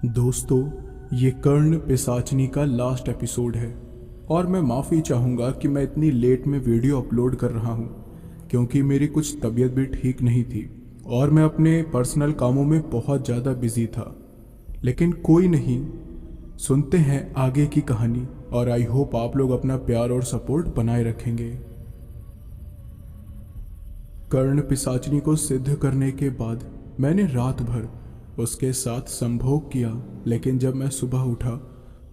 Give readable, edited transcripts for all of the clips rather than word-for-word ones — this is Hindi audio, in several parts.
दोस्तों, ये कर्ण पिशाचनी का लास्ट एपिसोड है और मैं माफ़ी चाहूँगा कि मैं इतनी लेट में वीडियो अपलोड कर रहा हूँ क्योंकि मेरी कुछ तबीयत भी ठीक नहीं थी और मैं अपने पर्सनल कामों में बहुत ज़्यादा बिजी था। लेकिन कोई नहीं, सुनते हैं आगे की कहानी और आई होप आप लोग अपना प्यार और सपोर्ट बनाए रखेंगे। कर्ण पिशाचनी को सिद्ध करने के बाद मैंने रात भर उसके साथ संभोग किया, लेकिन जब मैं सुबह उठा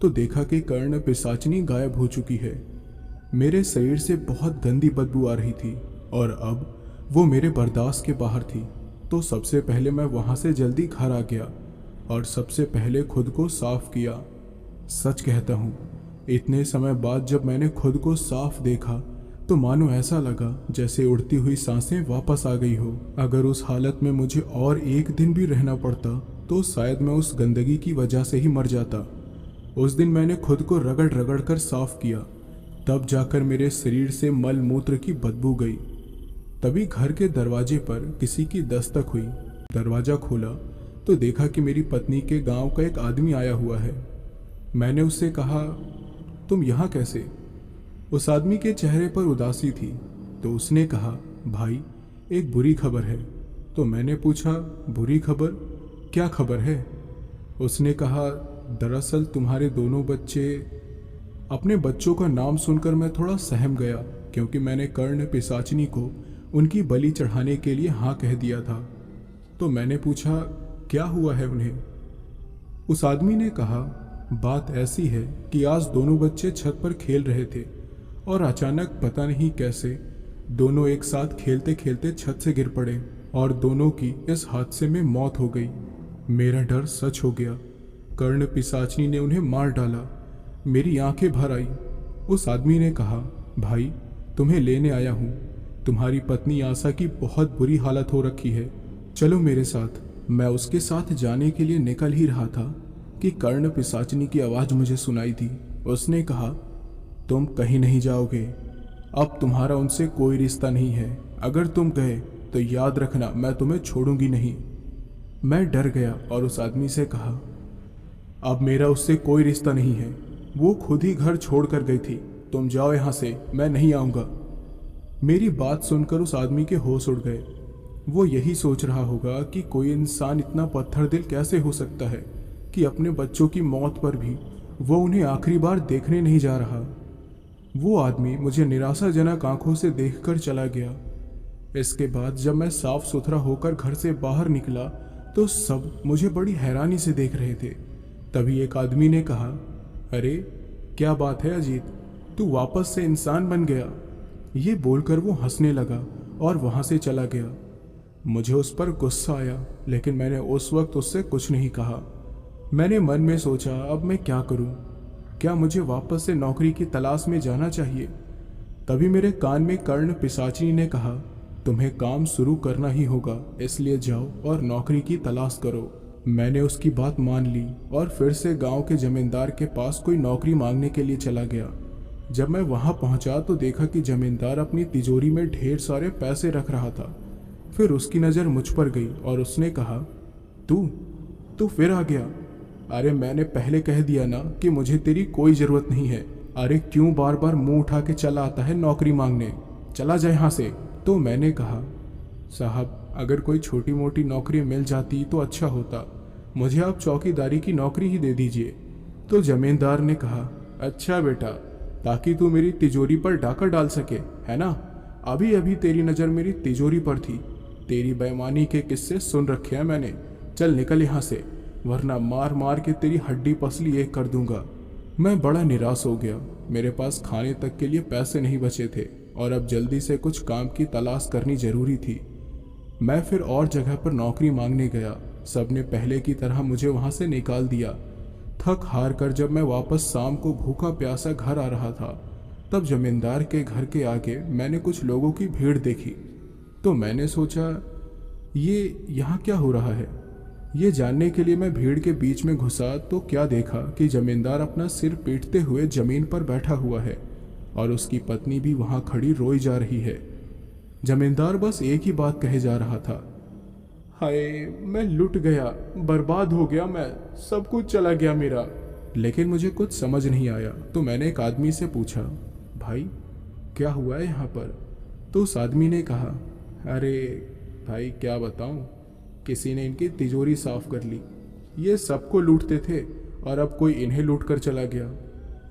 तो देखा कि कर्ण पिशाचनी गायब हो चुकी है। मेरे शरीर से बहुत गंदी बदबू आ रही थी और अब वो मेरे बर्दाश्त के बाहर थी। तो सबसे पहले मैं वहाँ से जल्दी घर आ गया और सबसे पहले खुद को साफ किया। सच कहता हूँ, इतने समय बाद जब मैंने खुद को साफ देखा तो मानो ऐसा लगा जैसे उड़ती हुई सांसें वापस आ गई हो। अगर उस हालत में मुझे और एक दिन भी रहना पड़ता तो शायद मैं उस गंदगी की वजह से ही मर जाता। उस दिन मैंने खुद को रगड़ रगड़ कर साफ किया, तब जाकर मेरे शरीर से मल मूत्र की बदबू गई। तभी घर के दरवाजे पर किसी की दस्तक हुई। दरवाज़ा खोला तो देखा कि मेरी पत्नी के गांव का एक आदमी आया हुआ है। मैंने उससे कहा, तुम यहाँ कैसे? उस आदमी के चेहरे पर उदासी थी तो उसने कहा, भाई एक बुरी खबर है। तो मैंने पूछा, बुरी खबर? क्या खबर है? उसने कहा, दरअसल तुम्हारे दोनों बच्चे। अपने बच्चों का नाम सुनकर मैं थोड़ा सहम गया क्योंकि मैंने कर्ण पिशाचनी को उनकी बलि चढ़ाने के लिए हाँ कह दिया था। तो मैंने पूछा, क्या हुआ है उन्हें? उस आदमी ने कहा, बात ऐसी है कि आज दोनों बच्चे छत पर खेल रहे थे और अचानक पता नहीं कैसे दोनों एक साथ खेलते खेलते छत से गिर पड़े और दोनों की इस हादसे में मौत हो गई। मेरा डर सच हो गया। कर्ण पिशाचनी ने उन्हें मार डाला। मेरी आंखें भर आई। उस आदमी ने कहा, भाई तुम्हें लेने आया हूँ। तुम्हारी पत्नी आशा की बहुत बुरी हालत हो रखी है, चलो मेरे साथ। मैं उसके साथ जाने के लिए निकल ही रहा था कि कर्ण पिशाचनी की आवाज़ मुझे सुनाई दी। उसने कहा, तुम कहीं नहीं जाओगे। अब तुम्हारा उनसे कोई रिश्ता नहीं है। अगर तुम गए तो याद रखना, मैं तुम्हें छोड़ूंगी नहीं। मैं डर गया और उस आदमी से कहा, अब मेरा उससे कोई रिश्ता नहीं है। वो खुद ही घर छोड़ कर गई थी। तुम जाओ यहाँ से, मैं नहीं आऊँगा। मेरी बात सुनकर उस आदमी के होश उड़ गए। वो यही सोच रहा होगा कि कोई इंसान इतना पत्थर दिल कैसे हो सकता है कि अपने बच्चों की मौत पर भी वो उन्हें आखिरी बार देखने नहीं जा रहा। वो आदमी मुझे निराशाजनक आंखों से देखकर चला गया। इसके बाद जब मैं साफ सुथरा होकर घर से बाहर निकला तो सब मुझे बड़ी हैरानी से देख रहे थे। तभी एक आदमी ने कहा, अरे क्या बात है अजीत, तू वापस से इंसान बन गया। ये बोलकर वो हंसने लगा और वहां से चला गया। मुझे उस पर गुस्सा आया, लेकिन मैंने उस वक्त उससे कुछ नहीं कहा। मैंने मन में सोचा, अब मैं क्या करूं? क्या मुझे वापस से नौकरी की तलाश में जाना चाहिए? तभी मेरे कान में कर्ण पिशाचनी ने कहा, तुम्हें काम शुरू करना ही होगा, इसलिए जाओ और नौकरी की तलाश करो। मैंने उसकी बात मान ली और फिर से गांव के जमींदार के पास कोई नौकरी मांगने के लिए चला गया। जब मैं वहां पहुंचा तो देखा कि जमींदार अपनी तिजोरी में ढेर सारे पैसे रख रहा था। फिर उसकी नज़र मुझ पर गई और उसने कहा, तू फिर आ गया। अरे मैंने पहले कह दिया ना कि मुझे तेरी कोई ज़रूरत नहीं है। अरे क्यों बार बार मुंह उठा के चला आता है नौकरी मांगने? चला जाए यहाँ से। तो मैंने कहा, साहब अगर कोई छोटी मोटी नौकरी मिल जाती तो अच्छा होता, मुझे आप चौकीदारी की नौकरी ही दे दीजिए। तो जमींदार ने कहा, अच्छा बेटा, ताकि तू मेरी तिजोरी पर डाका डाल सके, है ना? अभी अभी तेरी नज़र मेरी तिजोरी पर थी। तेरी बेईमानी के किस्से सुन रखे हैं मैंने। चल निकल यहाँ से, वरना मार मार के तेरी हड्डी पसली एक कर दूंगा। मैं बड़ा निराश हो गया। मेरे पास खाने तक के लिए पैसे नहीं बचे थे और अब जल्दी से कुछ काम की तलाश करनी जरूरी थी। मैं फिर और जगह पर नौकरी मांगने गया। सबने पहले की तरह मुझे वहां से निकाल दिया। थक हार कर जब मैं वापस शाम को भूखा प्यासा घर आ रहा था तब जमींदार के घर के आगे मैंने कुछ लोगों की भीड़ देखी। तो मैंने सोचा, ये यहाँ क्या हो रहा है? ये जानने के लिए मैं भीड़ के बीच में घुसा तो क्या देखा कि जमींदार अपना सिर पीटते हुए जमीन पर बैठा हुआ है और उसकी पत्नी भी वहां खड़ी रोई जा रही है। जमींदार बस एक ही बात कहे जा रहा था, हाय, मैं लुट गया, बर्बाद हो गया, मैं सब कुछ चला गया मेरा। लेकिन मुझे कुछ समझ नहीं आया, तो मैंने एक आदमी से पूछा, भाई क्या हुआ है यहाँ पर? तो उस आदमी ने कहा, अरे भाई क्या बताऊँ, किसी ने इनकी तिजोरी साफ कर ली। ये सबको लूटते थे और अब कोई इन्हें लूट कर चला गया।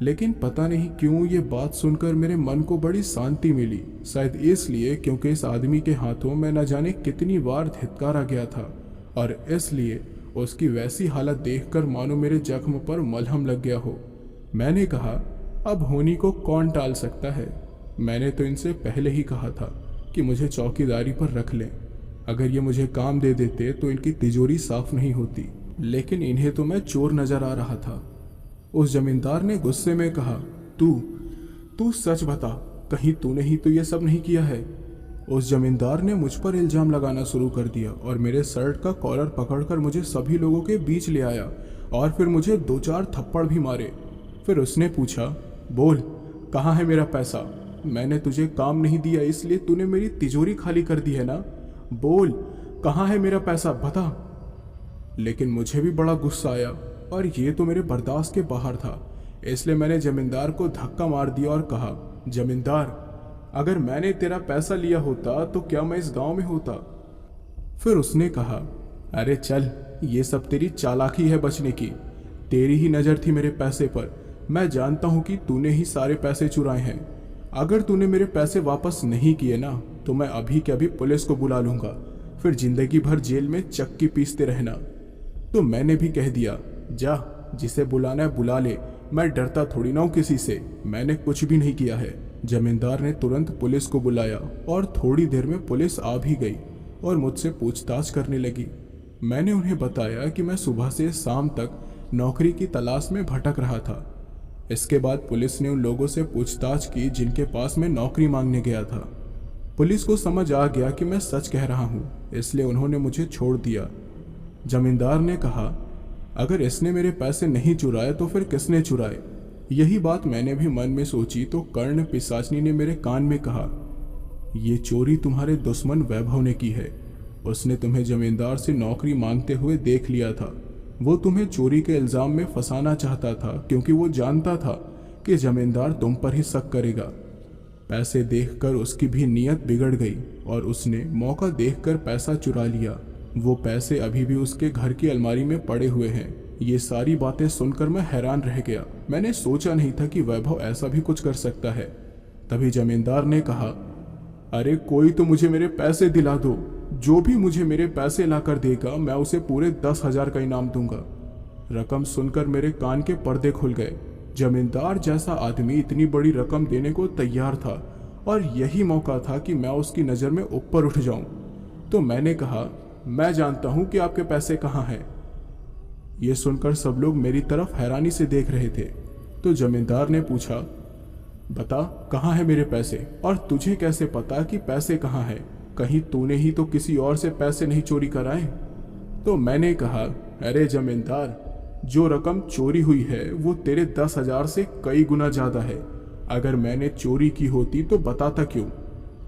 लेकिन पता नहीं क्यों ये बात सुनकर मेरे मन को बड़ी शांति मिली। शायद इसलिए क्योंकि इस आदमी के हाथों में न जाने कितनी बार धिक्कारा गया था, और इसलिए उसकी वैसी हालत देखकर मानो मेरे जख्म पर मलहम लग गया हो। मैंने कहा, अब होनी को कौन टाल सकता है? मैंने तो इनसे पहले ही कहा था कि मुझे चौकीदारी पर रख लें। अगर ये मुझे काम दे देते तो इनकी तिजोरी साफ नहीं होती, लेकिन इन्हें तो मैं चोर नजर आ रहा था। उस जमींदार ने गुस्से में कहा, तू तू सच बता, कहीं तूने ही तो ये सब नहीं किया है? उस जमींदार ने मुझ पर इल्जाम लगाना शुरू कर दिया और मेरे शर्ट का कॉलर पकड़कर मुझे सभी लोगों के बीच ले आया और फिर मुझे 2-4 थप्पड़ भी मारे। फिर उसने पूछा, बोल कहाँ है मेरा पैसा? मैंने तुझे काम नहीं दिया इसलिए तूने मेरी तिजोरी खाली कर दी है ना? बोल कहाँ है मेरा पैसा, बता। लेकिन मुझे भी बड़ा गुस्सा आया और ये तो मेरे बर्दाश्त के बाहर था, इसलिए मैंने जमींदार को धक्का मार दिया और कहा, जमींदार अगर मैंने तेरा पैसा लिया होता तो क्या मैं इस गांव में होता? फिर उसने कहा, अरे चल, ये सब तेरी चालाकी है बचने की। तेरी ही नज़र थी मेरे पैसे पर। मैं जानता हूं कि तूने ही सारे पैसे चुराए हैं। अगर तूने मेरे पैसे वापस नहीं किए ना तो मैं अभी के अभी पुलिस को बुला लूंगा, फिर जिंदगी भर जेल में चक्की पीसते रहना। तो मैंने भी कह दिया, जा, जिसे बुलाना है बुला ले, मैं डरता थोड़ी ना हूं किसी से, मैंने कुछ भी नहीं किया है। जमींदार ने तुरंत पुलिस को बुलाया और थोड़ी देर में पुलिस आ भी गई और मुझसे पूछताछ करने लगी। मैंने उन्हें बताया कि मैं सुबह से शाम तक नौकरी की तलाश में भटक रहा था। इसके बाद पुलिस ने उन लोगों से पूछताछ की जिनके पास मैं नौकरी मांगने गया था। पुलिस को समझ आ गया कि मैं सच कह रहा हूँ, इसलिए उन्होंने मुझे छोड़ दिया। जमींदार ने कहा, अगर इसने मेरे पैसे नहीं चुराए तो फिर किसने चुराए? यही बात मैंने भी मन में सोची तो कर्ण पिशाचनी ने मेरे कान में कहा, ये चोरी तुम्हारे दुश्मन वैभव ने की है। उसने तुम्हें जमींदार से नौकरी मांगते हुए देख लिया था। वो तुम्हें चोरी के इल्जाम में फंसाना चाहता था क्योंकि वो जानता था कि जमींदार तुम पर ही शक करेगा। पैसे देखकर उसकी भी नीयत बिगड़ गई और उसने मौका देखकर पैसा चुरा लिया। वो पैसे अभी भी उसके घर की अलमारी में पड़े हुए हैं। ये सारी बातें सुनकर मैं हैरान रह गया। मैंने सोचा नहीं था कि वैभव ऐसा भी कुछ कर सकता है। तभी जमींदार ने कहा, अरे कोई तो मुझे मेरे पैसे दिला दो। जो भी मुझे मेरे पैसे लाकर देगा मैं उसे पूरे 10,000 का इनाम दूंगा। रकम सुनकर मेरे कान के पर्दे खुल गए। जमींदार जैसा आदमी इतनी बड़ी रकम देने को तैयार था और यही मौका था कि मैं उसकी नज़र में ऊपर उठ जाऊं। तो मैंने कहा, मैं जानता हूं कि आपके पैसे कहाँ हैं। ये सुनकर सब लोग मेरी तरफ हैरानी से देख रहे थे। तो जमींदार ने पूछा, बता कहाँ है मेरे पैसे, और तुझे कैसे पता कि पैसे कहाँ हैं? कहीं तूने ही तो किसी और से पैसे नहीं चोरी कराए? तो मैंने कहा, अरे जमींदार, जो रकम चोरी हुई है वो तेरे 10,000 से कई गुना ज्यादा है। अगर मैंने चोरी की होती तो बताता क्यों?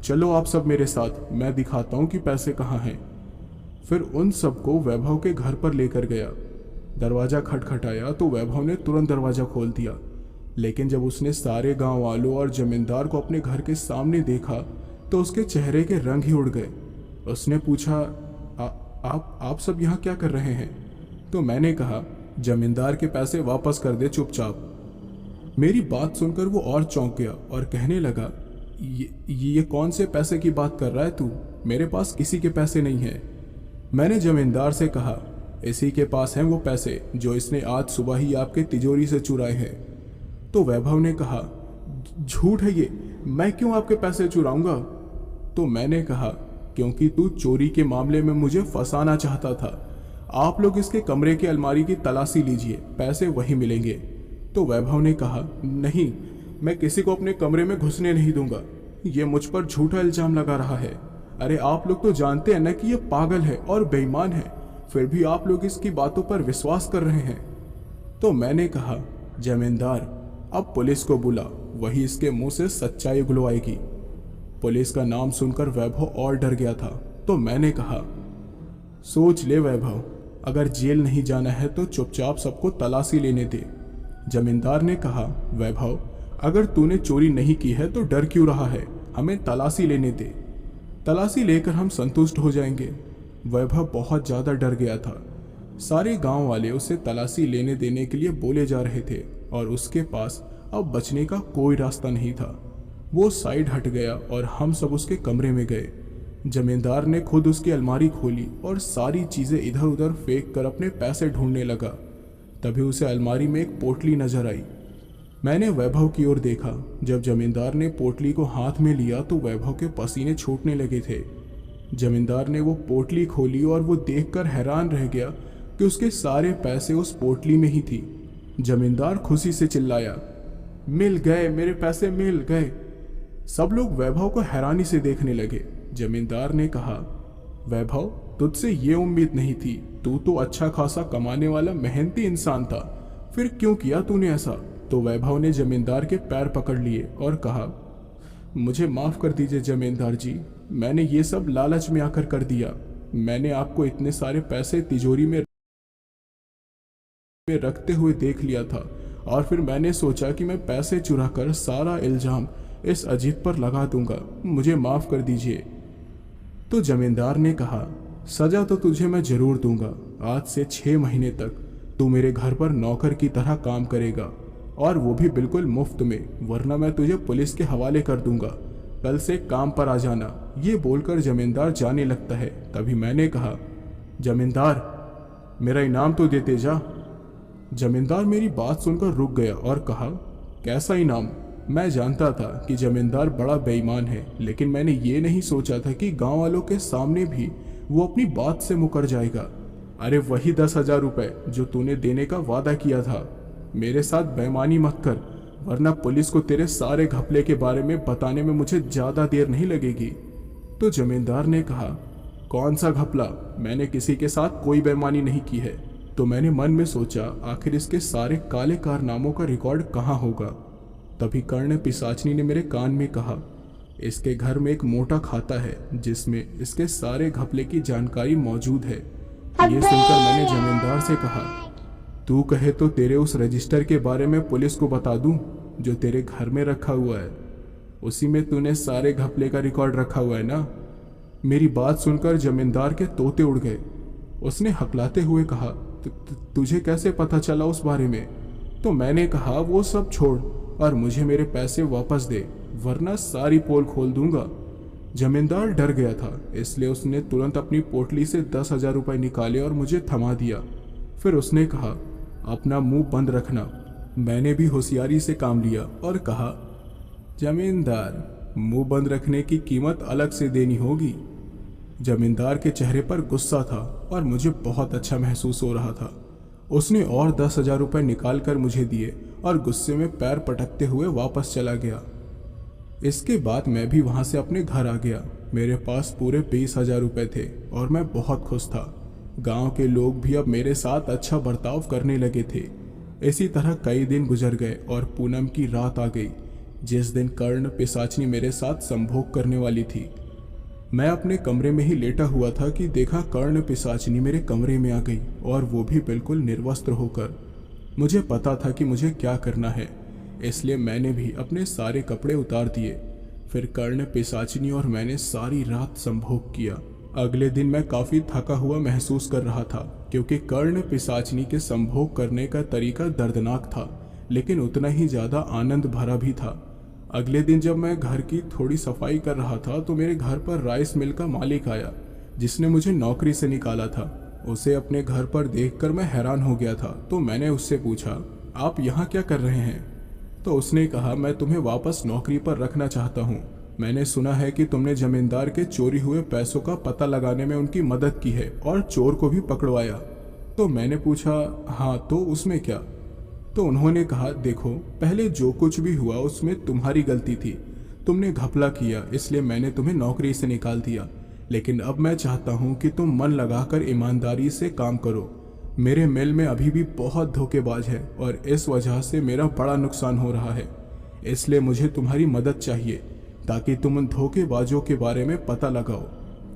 चलो आप सब मेरे साथ, मैं दिखाता हूँ कि पैसे कहाँ हैं। फिर उन सबको वैभव के घर पर लेकर गया। दरवाजा खटखटाया तो वैभव ने तुरंत दरवाजा खोल दिया, लेकिन जब उसने सारे गांव वालों और जमींदार को अपने घर के सामने देखा तो उसके चेहरे के रंग ही उड़ गए। उसने पूछा, आप सब यहाँ क्या कर रहे हैं? तो मैंने कहा, जमींदार के पैसे वापस कर दे चुपचाप। मेरी बात सुनकर वो और चौंक गया और कहने लगा, ये कौन से पैसे की बात कर रहा है तू? मेरे पास किसी के पैसे नहीं है। मैंने जमींदार से कहा, इसी के पास हैं वो पैसे जो इसने आज सुबह ही आपके तिजोरी से चुराए हैं। तो वैभव ने कहा, झूठ है ये, मैं क्यों आपके पैसे चुराऊंगा? तो मैंने कहा, क्योंकि तू चोरी के मामले में मुझे फंसाना चाहता था। आप लोग इसके कमरे की अलमारी की तलाशी लीजिए, पैसे वहीं मिलेंगे। तो वैभव ने कहा, नहीं, मैं किसी को अपने कमरे में घुसने नहीं दूंगा। ये मुझ पर झूठा इल्जाम लगा रहा है। अरे आप लोग तो जानते हैं ना कि ये पागल है और बेईमान है, फिर भी आप लोग इसकी बातों पर विश्वास कर रहे हैं। तो मैंने कहा, जमींदार, अब पुलिस को बुला, वही इसके मुंह से सच्चाई उगलवाएगी। पुलिस का नाम सुनकर वैभव और डर गया था। तो मैंने कहा, सोच ले वैभव, अगर जेल नहीं जाना है तो चुपचाप सबको तलाशी लेने दे। जमींदार ने कहा, वैभव अगर तूने चोरी नहीं की है तो डर क्यों रहा है, हमें तलाशी लेने दे, तलाशी लेकर हम संतुष्ट हो जाएंगे। वैभव बहुत ज़्यादा डर गया था। सारे गांव वाले उसे तलाशी लेने देने के लिए बोले जा रहे थे और उसके पास अब बचने का कोई रास्ता नहीं था। वो साइड हट गया और हम सब उसके कमरे में गए। जमींदार ने खुद उसकी अलमारी खोली और सारी चीज़ें इधर उधर फेंक कर अपने पैसे ढूंढने लगा। तभी उसे अलमारी में एक पोटली नजर आई। मैंने वैभव की ओर देखा। जब जमींदार ने पोटली को हाथ में लिया तो वैभव के पसीने छूटने लगे थे। जमींदार ने वो पोटली खोली और वो देखकर हैरान रह गया कि उसके सारे पैसे उस पोटली में ही थी। जमींदार खुशी से चिल्लाया, मिल गए, मेरे पैसे मिल गए। सब लोग वैभव को हैरानी से देखने लगे। जमींदार ने कहा, वैभव तुझसे ये उम्मीद नहीं थी, तू तो अच्छा खासा कमाने वाला मेहनती इंसान था, फिर क्यों किया तूने ऐसा? तो वैभव ने जमींदार के पैर पकड़ लिए और कहा, मुझे माफ कर दीजिए जमींदार जी, मैंने ये सब लालच में आकर कर दिया। मैंने आपको इतने सारे पैसे तिजोरी में रखते हुए देख लिया था और फिर मैंने सोचा कि मैं पैसे चुरा कर सारा इल्जाम इस अजीत पर लगा दूंगा, मुझे माफ कर दीजिए। तो जमींदार ने कहा, सजा तो तुझे मैं जरूर दूंगा। आज से 6 महीने तक तू मेरे घर पर नौकर की तरह काम करेगा और वो भी बिल्कुल मुफ्त में, वरना मैं तुझे पुलिस के हवाले कर दूंगा। कल से काम पर आ जाना। ये बोलकर जमींदार जाने लगता है। तभी मैंने कहा, जमींदार मेरा इनाम तो देते जा। जमींदार मेरी बात सुनकर रुक गया और कहा, कैसा इनाम? मैं जानता था कि जमींदार बड़ा बेईमान है, लेकिन मैंने ये नहीं सोचा था कि गांव वालों के सामने भी वो अपनी बात से मुकर जाएगा। अरे वही 10,000 रुपए जो तूने देने का वादा किया था। मेरे साथ बेईमानी मत कर, वरना पुलिस को तेरे सारे घपले के बारे में बताने में मुझे ज़्यादा देर नहीं लगेगी। तो जमींदार ने कहा, कौन सा घपला? मैंने किसी के साथ कोई बेईमानी नहीं की है। तो मैंने मन में सोचा, आखिर इसके सारे काले कारनामों का रिकॉर्ड कहाँ होगा। तभी कर्ण पिशाचनी ने मेरे कान में कहा, इसके घर में एक मोटा खाता है जिसमें इसके सारे घपले की जानकारी मौजूद है। ये सुनकर मैंने जमींदार से कहा, तू कहे तो तेरे उस रजिस्टर के बारे में पुलिस को बता दूं जो तेरे घर में रखा हुआ है। उसी में तूने सारे घपले का रिकॉर्ड रखा हुआ है ना? मेरी बात सुनकर जमींदार के तोते उड़ गए। उसने हकलाते हुए कहा, तुझे कैसे पता चला उस बारे में? तो मैंने कहा, वो सब छोड़ और मुझे मेरे पैसे वापस दे, वरना सारी पोल खोल दूंगा। जमींदार डर गया था, इसलिए उसने तुरंत अपनी पोटली से 10,000 रुपये निकाले और मुझे थमा दिया। फिर उसने कहा, अपना मुंह बंद रखना। मैंने भी होशियारी से काम लिया और कहा, जमींदार मुंह बंद रखने की कीमत अलग से देनी होगी। जमींदार के चेहरे पर गुस्सा था और मुझे बहुत अच्छा महसूस हो रहा था। उसने और 10,000 रुपये निकाल कर मुझे दिए और गुस्से में पैर पटकते हुए वापस चला गया। इसके बाद मैं भी वहाँ से अपने घर आ गया। मेरे पास पूरे 20,000 रुपये थे और मैं बहुत खुश था। गांव के लोग भी अब मेरे साथ अच्छा बर्ताव करने लगे थे। इसी तरह कई दिन गुजर गए और पूनम की रात आ गई, जिस दिन कर्ण पिशाचनी मेरे साथ संभोग करने वाली थी। मैं अपने कमरे में ही लेटा हुआ था कि देखा कर्ण पिशाचनी मेरे कमरे में आ गई और वो भी बिल्कुल निर्वस्त्र होकर। मुझे पता था कि मुझे क्या करना है, इसलिए मैंने भी अपने सारे कपड़े उतार दिए। फिर कर्ण पिशाचनी और मैंने सारी रात संभोग किया। अगले दिन मैं काफ़ी थका हुआ महसूस कर रहा था, क्योंकि कर्ण पिशाचनी के संभोग करने का तरीका दर्दनाक था, लेकिन उतना ही ज़्यादा आनंद भरा भी था। अगले दिन जब मैं घर की थोड़ी सफाई कर रहा था तो मेरे घर पर राइस मिल का मालिक आया, जिसने मुझे नौकरी से निकाला था। उसे अपने घर पर देखकर मैं हैरान हो गया था। तो मैंने उससे पूछा, आप यहाँ क्या कर रहे हैं? तो उसने कहा, मैं तुम्हें वापस नौकरी पर रखना चाहता हूँ। मैंने सुना है कि तुमने जमींदार के चोरी हुए पैसों का पता लगाने में उनकी मदद की है और चोर को भी पकड़वाया। तो मैंने पूछा, हाँ तो उसमें क्या? तो उन्होंने कहा, देखो पहले जो कुछ भी हुआ उसमें तुम्हारी गलती थी, तुमने घपला किया, इसलिए मैंने तुम्हें नौकरी से निकाल दिया। लेकिन अब मैं चाहता हूँ कि तुम मन लगाकर ईमानदारी से काम करो। मेरे मिल में अभी भी बहुत धोखेबाज है और इस वजह से मेरा बड़ा नुकसान हो रहा है, इसलिए मुझे तुम्हारी मदद चाहिए ताकि तुम उन धोखेबाजों के बारे में पता लगाओ।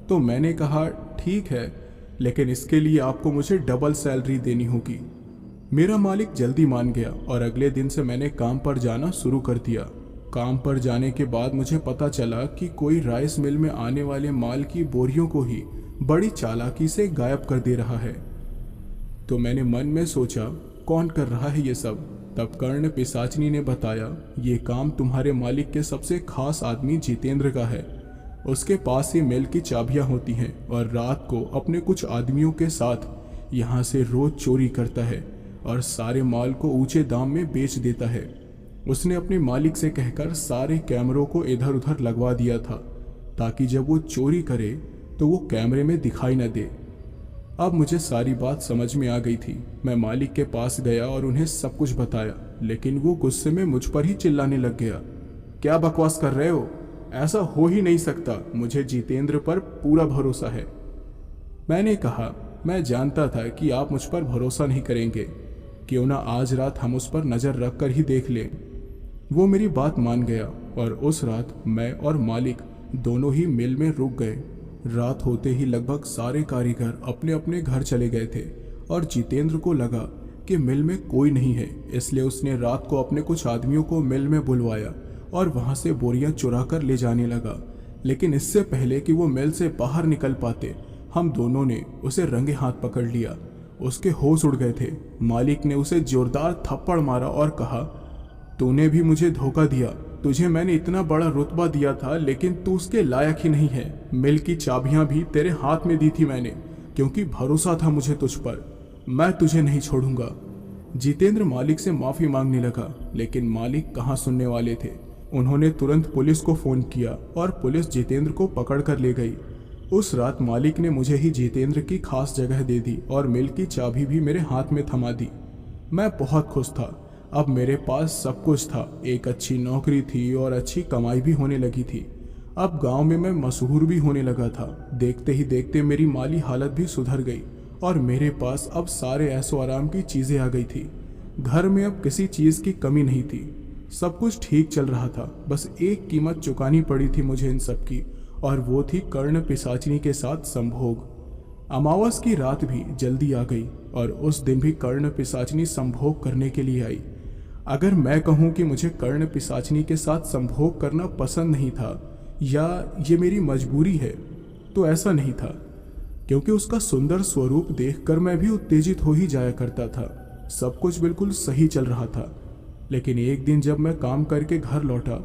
तो मैंने कहा, ठीक है, लेकिन इसके लिए आपको मुझे डबल सैलरी देनी होगी। मेरा मालिक जल्दी मान गया और अगले दिन से मैंने काम पर जाना शुरू कर दिया। काम पर जाने के बाद मुझे पता चला कि कोई राइस मिल में आने वाले माल की बोरियों को ही बड़ी चालाकी से गायब कर दे रहा है। तो मैंने मन में सोचा, कौन कर रहा है ये सब? तब कर्ण पिशाचिनी ने बताया, ये काम तुम्हारे मालिक के सबसे खास आदमी जितेंद्र का है। उसके पास ही मिल की चाबियां होती हैं और रात को अपने कुछ आदमियों के साथ यहाँ से रोज चोरी करता है और सारे माल को ऊंचे दाम में बेच देता है। उसने अपने मालिक से कहकर सारे कैमरों को इधर उधर लगवा दिया था ताकि जब वो चोरी करे तो वो कैमरे में दिखाई न दे। अब मुझे सारी बात समझ में आ गई थी। मैं मालिक के पास गया और उन्हें सब कुछ बताया, लेकिन वो गुस्से में मुझ पर ही चिल्लाने लग गया। क्या बकवास कर रहे हो? ऐसा हो ही नहीं सकता, मुझे जितेंद्र पर पूरा भरोसा है। मैंने कहा, मैं जानता था कि आप मुझ पर भरोसा नहीं करेंगे, क्यों ना आज रात हम उस पर नजर रख कर ही देख लें। वो मेरी बात मान गया और उस रात मैं और मालिक दोनों ही मिल में रुक गए। रात होते ही लगभग सारे कारीगर अपने अपने घर चले गए थे और जितेंद्र को लगा कि मिल में कोई नहीं है, इसलिए उसने रात को अपने कुछ आदमियों को मिल में बुलवाया और वहां से बोरियां चुरा कर ले जाने लगा। लेकिन इससे पहले कि वो मिल से बाहर निकल पाते, हम दोनों ने उसे रंगे हाथ पकड़ लिया। उसके होश उड़ गए थे। मालिक ने उसे जोरदार थप्पड़ मारा और कहा, तूने भी मुझे धोखा दिया। तुझे मैंने इतना बड़ा रुतबा दिया था, लेकिन तू उसके लायक ही नहीं है। मिल की चाबियां भी तेरे हाथ में दी थी मैंने, क्योंकि भरोसा था मुझे तुझ पर। मैं तुझे नहीं छोड़ूंगा। जितेंद्र मालिक से माफी मांगने लगा, लेकिन मालिक कहाँ सुनने वाले थे। उन्होंने तुरंत पुलिस को फोन किया और पुलिस जितेंद्र को पकड़ कर ले गई। उस रात मालिक ने मुझे ही जितेंद्र की खास जगह दे दी और मिल की चाबी भी मेरे हाथ में थमा दी। मैं बहुत खुश था। अब मेरे पास सब कुछ था। एक अच्छी नौकरी थी और अच्छी कमाई भी होने लगी थी। अब गांव में मैं मशहूर भी होने लगा था। देखते ही देखते मेरी माली हालत भी सुधर गई और मेरे पास अब सारे ऐशो आराम की चीजें आ गई थी। घर में अब किसी चीज की कमी नहीं थी। सब कुछ ठीक चल रहा था। बस एक कीमत चुकानी पड़ी थी मुझे इन सब की, और वो थी कर्ण पिशाचिनी के साथ संभोग। अमावस की रात भी जल्दी आ गई और उस दिन भी कर्ण पिशाचिनी संभोग करने के लिए आई। अगर मैं कहूँ कि मुझे कर्ण पिशाचिनी के साथ संभोग करना पसंद नहीं था या ये मेरी मजबूरी है, तो ऐसा नहीं था, क्योंकि उसका सुंदर स्वरूप देखकर मैं भी उत्तेजित हो ही जाया करता था। सब कुछ बिल्कुल सही चल रहा था। लेकिन एक दिन जब मैं काम करके घर लौटा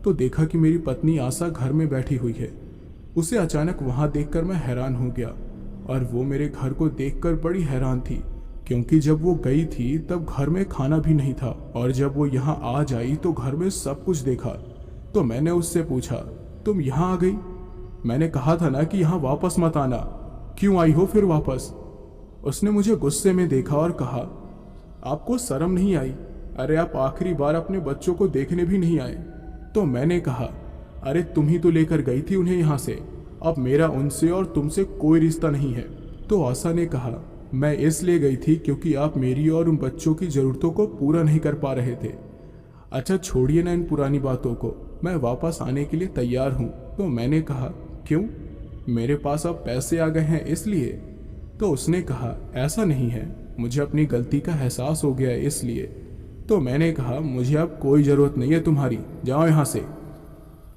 तो देखा कि मेरी पत्नी आशा घर में बैठी हुई है। उसे अचानक वहां देखकर मैं हैरान हो गया और वो मेरे घर को देखकर बड़ी हैरान थी, क्योंकि जब वो गई थी तब घर में खाना भी नहीं था, और जब वो यहाँ आ जाई तो घर में सब कुछ देखा। तो मैंने उससे पूछा, तुम यहाँ आ गई? मैंने कहा था ना कि यहाँ वापस मत आना, क्यों आई हो फिर वापस? उसने मुझे गुस्से में देखा और कहा, आपको शर्म नहीं आई? अरे आप आखिरी बार अपने बच्चों को देखने भी नहीं आए। तो मैंने कहा, अरे तुम ही तो लेकर गई थी उन्हें यहाँ से। अब मेरा उनसे और तुमसे कोई रिश्ता नहीं है। तो आशा ने कहा, मैं इसलिए गई थी क्योंकि आप मेरी और उन बच्चों की ज़रूरतों को पूरा नहीं कर पा रहे थे। अच्छा छोड़िए ना इन पुरानी बातों को, मैं वापस आने के लिए तैयार हूँ। तो मैंने कहा, क्यों? मेरे पास अब पैसे आ गए हैं इसलिए? तो उसने कहा, ऐसा नहीं है, मुझे अपनी गलती का एहसास हो गया है इसलिए। तो मैंने कहा, मुझे अब कोई ज़रूरत नहीं है तुम्हारी, जाओ यहाँ से।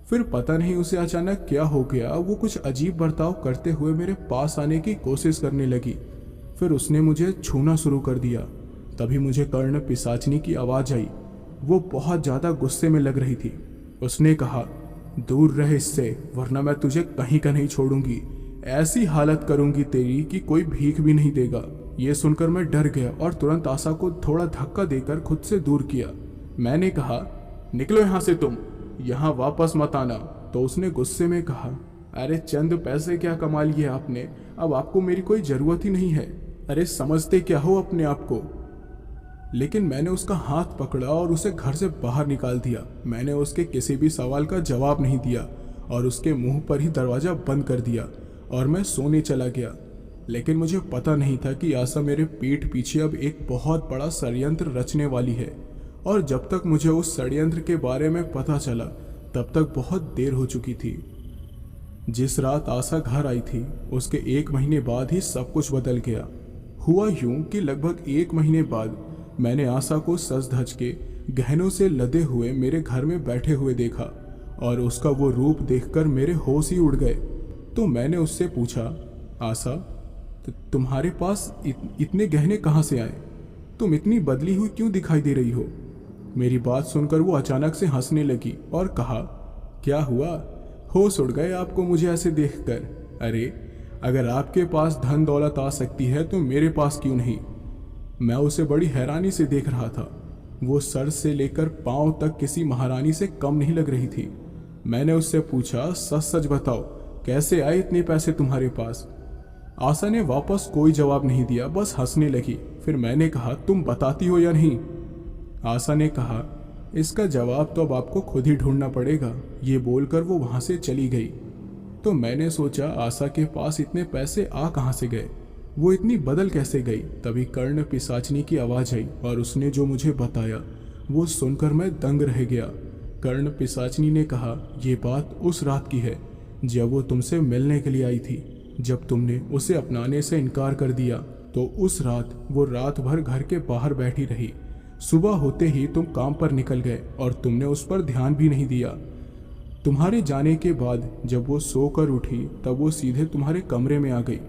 फिर पता नहीं उसे अचानक क्या हो गया, वो कुछ अजीब बर्ताव करते हुए मेरे पास आने की कोशिश करने लगी। फिर उसने मुझे छूना शुरू कर दिया। तभी मुझे कर्ण पिशाचिनी की आवाज़ आई। वो बहुत ज़्यादा गुस्से में लग रही थी। उसने कहा, दूर रह इससे, वरना मैं तुझे कहीं का नहीं छोड़ूंगी। ऐसी हालत करूंगी तेरी कि कोई भीख भी नहीं देगा। ये सुनकर मैं डर गया और तुरंत आशा को थोड़ा धक्का देकर खुद से दूर किया। मैंने कहा, निकलो यहाँ से, तुम यहाँ वापस मत आना। तो उसने गुस्से में कहा, अरे चंद पैसे क्या कमा लिए आपने, अब आपको मेरी कोई ज़रूरत ही नहीं है। अरे समझते क्या हो अपने आप को? लेकिन मैंने उसका हाथ पकड़ा और उसे घर से बाहर निकाल दिया। मैंने उसके किसी भी सवाल का जवाब नहीं दिया और उसके मुंह पर ही दरवाज़ा बंद कर दिया और मैं सोने चला गया। लेकिन मुझे पता नहीं था कि आशा मेरे पीठ पीछे अब एक बहुत बड़ा षड्यंत्र रचने वाली है, और जब तक मुझे उस षड्यंत्र के बारे में पता चला तब तक बहुत देर हो चुकी थी। जिस रात आशा घर आई थी उसके 1 महीने बाद ही सब कुछ बदल गया। हुआ यूं कि लगभग 1 महीने बाद मैंने आशा को सज धज के गहनों से लदे हुए मेरे घर में बैठे हुए देखा और उसका वो रूप देखकर मेरे होश ही उड़ गए। तो मैंने उससे पूछा, आशा तुम्हारे पास इतने गहने कहाँ से आए? तुम इतनी बदली हुई क्यों दिखाई दे रही हो? मेरी बात सुनकर वो अचानक से हंसने लगी और कहा, क्या हुआ? होश उड़ गए आपको मुझे ऐसे देखकर? अरे अगर आपके पास धन दौलत आ सकती है तो मेरे पास क्यों नहीं? मैं उसे बड़ी हैरानी से देख रहा था। वो सर से लेकर पांव तक किसी महारानी से कम नहीं लग रही थी। मैंने उससे पूछा, सच सच बताओ, कैसे आए इतने पैसे तुम्हारे पास? आशा ने वापस कोई जवाब नहीं दिया, बस हंसने लगी। फिर मैंने कहा, तुम बताती हो या नहीं? आशा ने कहा, इसका जवाब तो अब आपको खुद ही ढूंढना पड़ेगा। ये बोलकर वो वहां से चली गई। तो मैंने सोचा, आशा के पास इतने पैसे आ कहां से गए? वो इतनी बदल कैसे गई? तभी कर्ण पिशाचनी की आवाज आई और उसने जो मुझे बताया वो सुनकर मैं दंग रह गया। कर्ण पिशाचनी ने कहा, ये बात उस रात की है जब वो तुमसे मिलने के लिए आई थी। जब तुमने उसे अपनाने से इनकार कर दिया तो उस रात वो रात भर घर के बाहर बैठी रही। सुबह होते ही तुम काम पर निकल गए और तुमने उस पर ध्यान भी नहीं दिया। तुम्हारे जाने के बाद जब वो सोकर उठी तब वो सीधे तुम्हारे कमरे में आ गई।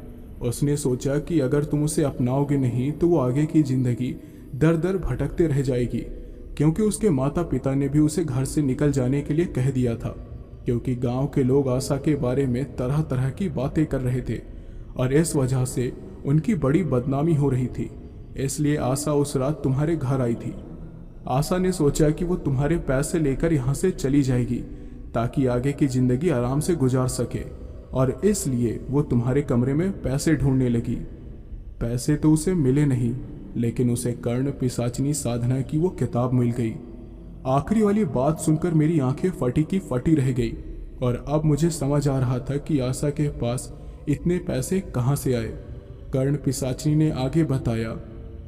उसने सोचा कि अगर तुम उसे अपनाओगे नहीं तो वो आगे की जिंदगी दर दर भटकते रह जाएगी, क्योंकि उसके माता पिता ने भी उसे घर से निकल जाने के लिए कह दिया था, क्योंकि गांव के लोग आशा के बारे में तरह तरह की बातें कर रहे थे और इस वजह से उनकी बड़ी बदनामी हो रही थी। इसलिए आशा उस रात तुम्हारे घर आई थी। आशा ने सोचा कि वो तुम्हारे पैसे लेकर यहाँ से चली जाएगी ताकि आगे की जिंदगी आराम से गुजार सके, और इसलिए वो तुम्हारे कमरे में पैसे ढूंढने लगी। पैसे तो उसे मिले नहीं, लेकिन उसे कर्ण पिशाचनी साधना की वो किताब मिल गई। आखिरी वाली बात सुनकर मेरी आंखें फटी की फटी रह गई और अब मुझे समझ आ रहा था कि आशा के पास इतने पैसे कहाँ से आए। कर्ण पिशाचनी ने आगे बताया,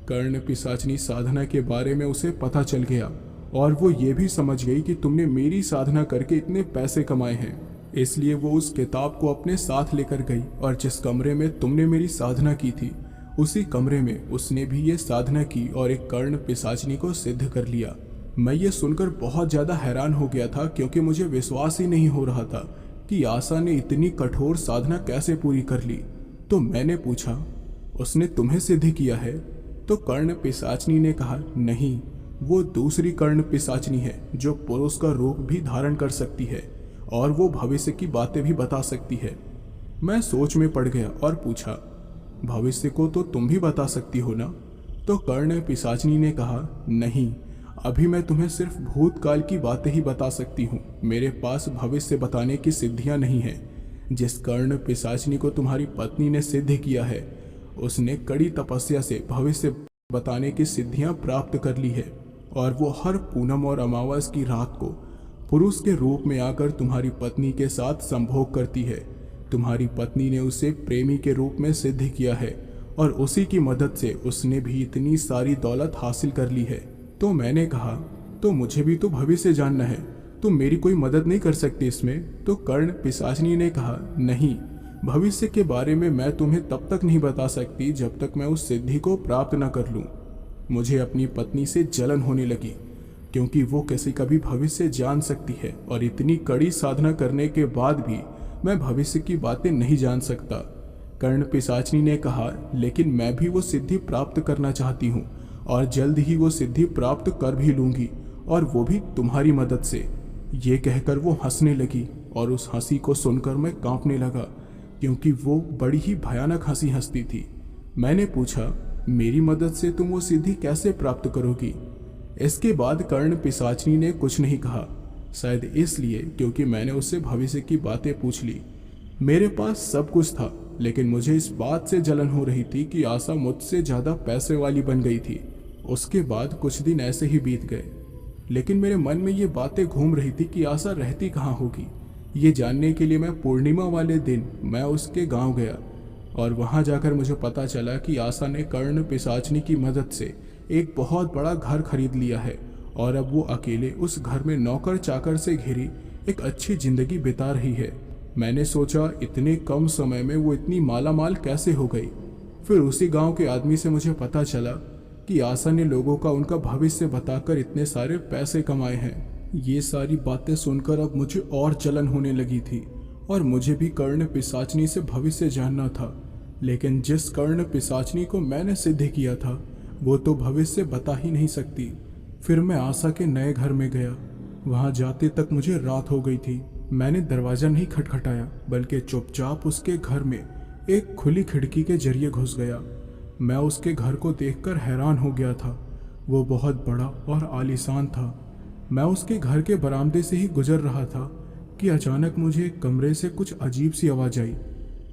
कर्ण पिशाचनी साधना के बारे में उसे पता चल गया और वो ये भी समझ गई कि तुमने मेरी साधना करके इतने पैसे कमाए हैं। इसलिए वो उस किताब को अपने साथ लेकर गई और जिस कमरे में तुमने मेरी साधना की थी उसी कमरे में उसने भी ये साधना की और एक कर्ण पिशाचनी को सिद्ध कर लिया। मैं ये सुनकर बहुत ज़्यादा हैरान हो गया था, क्योंकि मुझे विश्वास ही नहीं हो रहा था कि आशा ने इतनी कठोर साधना कैसे पूरी कर ली। तो मैंने पूछा, उसने तुम्हें सिद्ध किया है? तो कर्ण पिशाचनी ने कहा, नहीं, वो दूसरी कर्ण पिशाचनी है जो पुरुष का रूप भी धारण कर सकती है और वो भविष्य की बातें भी बता सकती है। मैं सोच में पड़ गया और पूछा, भविष्य को तो तुम भी बता सकती हो ना? तो कर्ण पिशाचनी ने कहा, नहीं, अभी मैं तुम्हें सिर्फ भूतकाल की बातें ही बता सकती हूँ। मेरे पास भविष्य बताने की सिद्धियाँ नहीं है। जिस कर्ण पिशाचनी को तुम्हारी पत्नी ने सिद्ध किया है उसने कड़ी तपस्या से भविष्य बताने की सिद्धियां प्राप्त कर ली है और वो हर पूनम और अमावस की रात को पुरुष के रूप में आकर तुम्हारी पत्नी के साथ संभोग करती है। तुम्हारी पत्नी ने उसे प्रेमी के रूप में सिद्ध किया है और उसी की मदद से उसने भी इतनी सारी दौलत हासिल कर ली है। तो मैंने कहा, तो मुझे भी तो भविष्य जानना है, तुम मेरी कोई मदद नहीं कर सकती इसमें? तो कर्ण पिशाचनी ने कहा, नहीं, भविष्य के बारे में मैं तुम्हें तब तक नहीं बता सकती जब तक मैं उस सिद्धि को प्राप्त न कर लूं। मुझे अपनी पत्नी से जलन होने लगी, क्योंकि वो किसी का भी भविष्य जान सकती है और इतनी कड़ी साधना करने के बाद भी मैं भविष्य की बातें नहीं जान सकता। कर्ण पिशाचनी ने कहा, लेकिन मैं भी वो सिद्धि प्राप्त करना चाहती हूँ और जल्द ही वो सिद्धि प्राप्त कर भी लूंगी, और वो भी तुम्हारी मदद से। ये कहकर वो हंसने लगी और उस हंसी को सुनकर मैं कांपने लगा, क्योंकि वो बड़ी ही भयानक हंसी हंसती थी। मैंने पूछा, मेरी मदद से तुम वो सिद्धि कैसे प्राप्त करोगी? इसके बाद कर्ण पिशाचनी ने कुछ नहीं कहा, शायद इसलिए क्योंकि मैंने उससे भविष्य की बातें पूछ ली। मेरे पास सब कुछ था, लेकिन मुझे इस बात से जलन हो रही थी कि आशा मुझसे ज़्यादा पैसे वाली बन गई थी। उसके बाद कुछ दिन ऐसे ही बीत गए, लेकिन मेरे मन में ये बातें घूम रही थी कि आशा रहती कहाँ होगी। ये जानने के लिए मैं पूर्णिमा वाले दिन मैं उसके गांव गया और वहां जाकर मुझे पता चला कि आशा ने कर्ण पिशाचनी की मदद से एक बहुत बड़ा घर खरीद लिया है और अब वो अकेले उस घर में नौकर चाकर से घिरी एक अच्छी जिंदगी बिता रही है। मैंने सोचा इतने कम समय में वो इतनी मालामाल कैसे हो गई। फिर उसी गांव के आदमी से मुझे पता चला कि आशा ने लोगों का उनका भविष्य बताकर इतने सारे पैसे कमाए हैं। ये सारी बातें सुनकर अब मुझे और जलन होने लगी थी और मुझे भी कर्ण पिशाचनी से भविष्य जानना था। लेकिन जिस कर्ण पिशाचनी को मैंने सिद्ध किया था वो तो भविष्य बता ही नहीं सकती। फिर मैं आशा के नए घर में गया। वहां जाते तक मुझे रात हो गई थी। मैंने दरवाजा नहीं खटखटाया बल्कि चुपचाप उसके घर में एक खुली खिड़की के जरिए घुस गया। मैं उसके घर को देखकर हैरान हो गया था। वो बहुत बड़ा और आलीशान था। मैं उसके घर के बरामदे से ही गुजर रहा था कि अचानक मुझे कमरे से कुछ अजीब सी आवाज़ आई।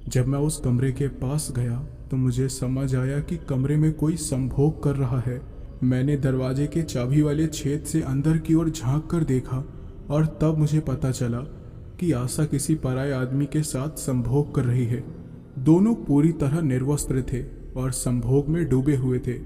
जब मैं उस कमरे के पास गया तो मुझे समझ आया कि कमरे में कोई संभोग कर रहा है। मैंने दरवाजे के चाबी वाले छेद से अंदर की ओर झांक कर देखा और तब मुझे पता चला कि आशा किसी पराये आदमी के साथ संभोग कर रही है। दोनों पूरी तरह निर्वस्त्र थे और संभोग में डूबे हुए थे।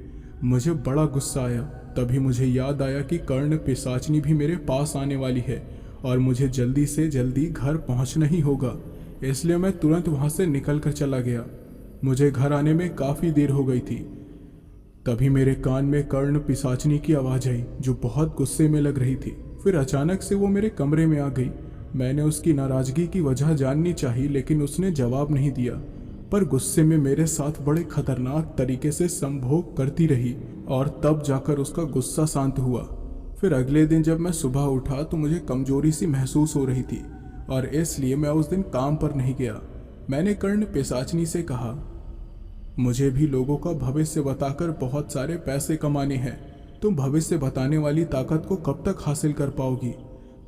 मुझे बड़ा गुस्सा आया। तभी मुझे याद आया कि कर्ण पिशाचनी भी मेरे पास आने वाली है और मुझे जल्दी से जल्दी घर पहुंचना ही होगा। इसलिए मैं तुरंत वहां से निकल कर चला गया। मुझे घर आने में काफ़ी देर हो गई थी। तभी मेरे कान में कर्ण पिशाचनी की आवाज़ आई जो बहुत गुस्से में लग रही थी। फिर अचानक से वो मेरे कमरे में आ गई। मैंने उसकी नाराज़गी की वजह जाननी चाहिए लेकिन उसने जवाब नहीं दिया, पर गुस्से में मेरे साथ बड़े खतरनाक तरीके से संभोग करती रही और तब जाकर उसका गुस्सा शांत हुआ। फिर अगले दिन जब मैं सुबह उठा तो मुझे कमजोरी सी महसूस हो रही थी और इसलिए मैं उस दिन काम पर नहीं गया। मैंने कर्ण पिशाचनी से कहा, मुझे भी लोगों का भविष्य बताकर बहुत सारे पैसे कमाने हैं। तुम भविष्य बताने वाली ताकत को कब तक हासिल कर पाओगी?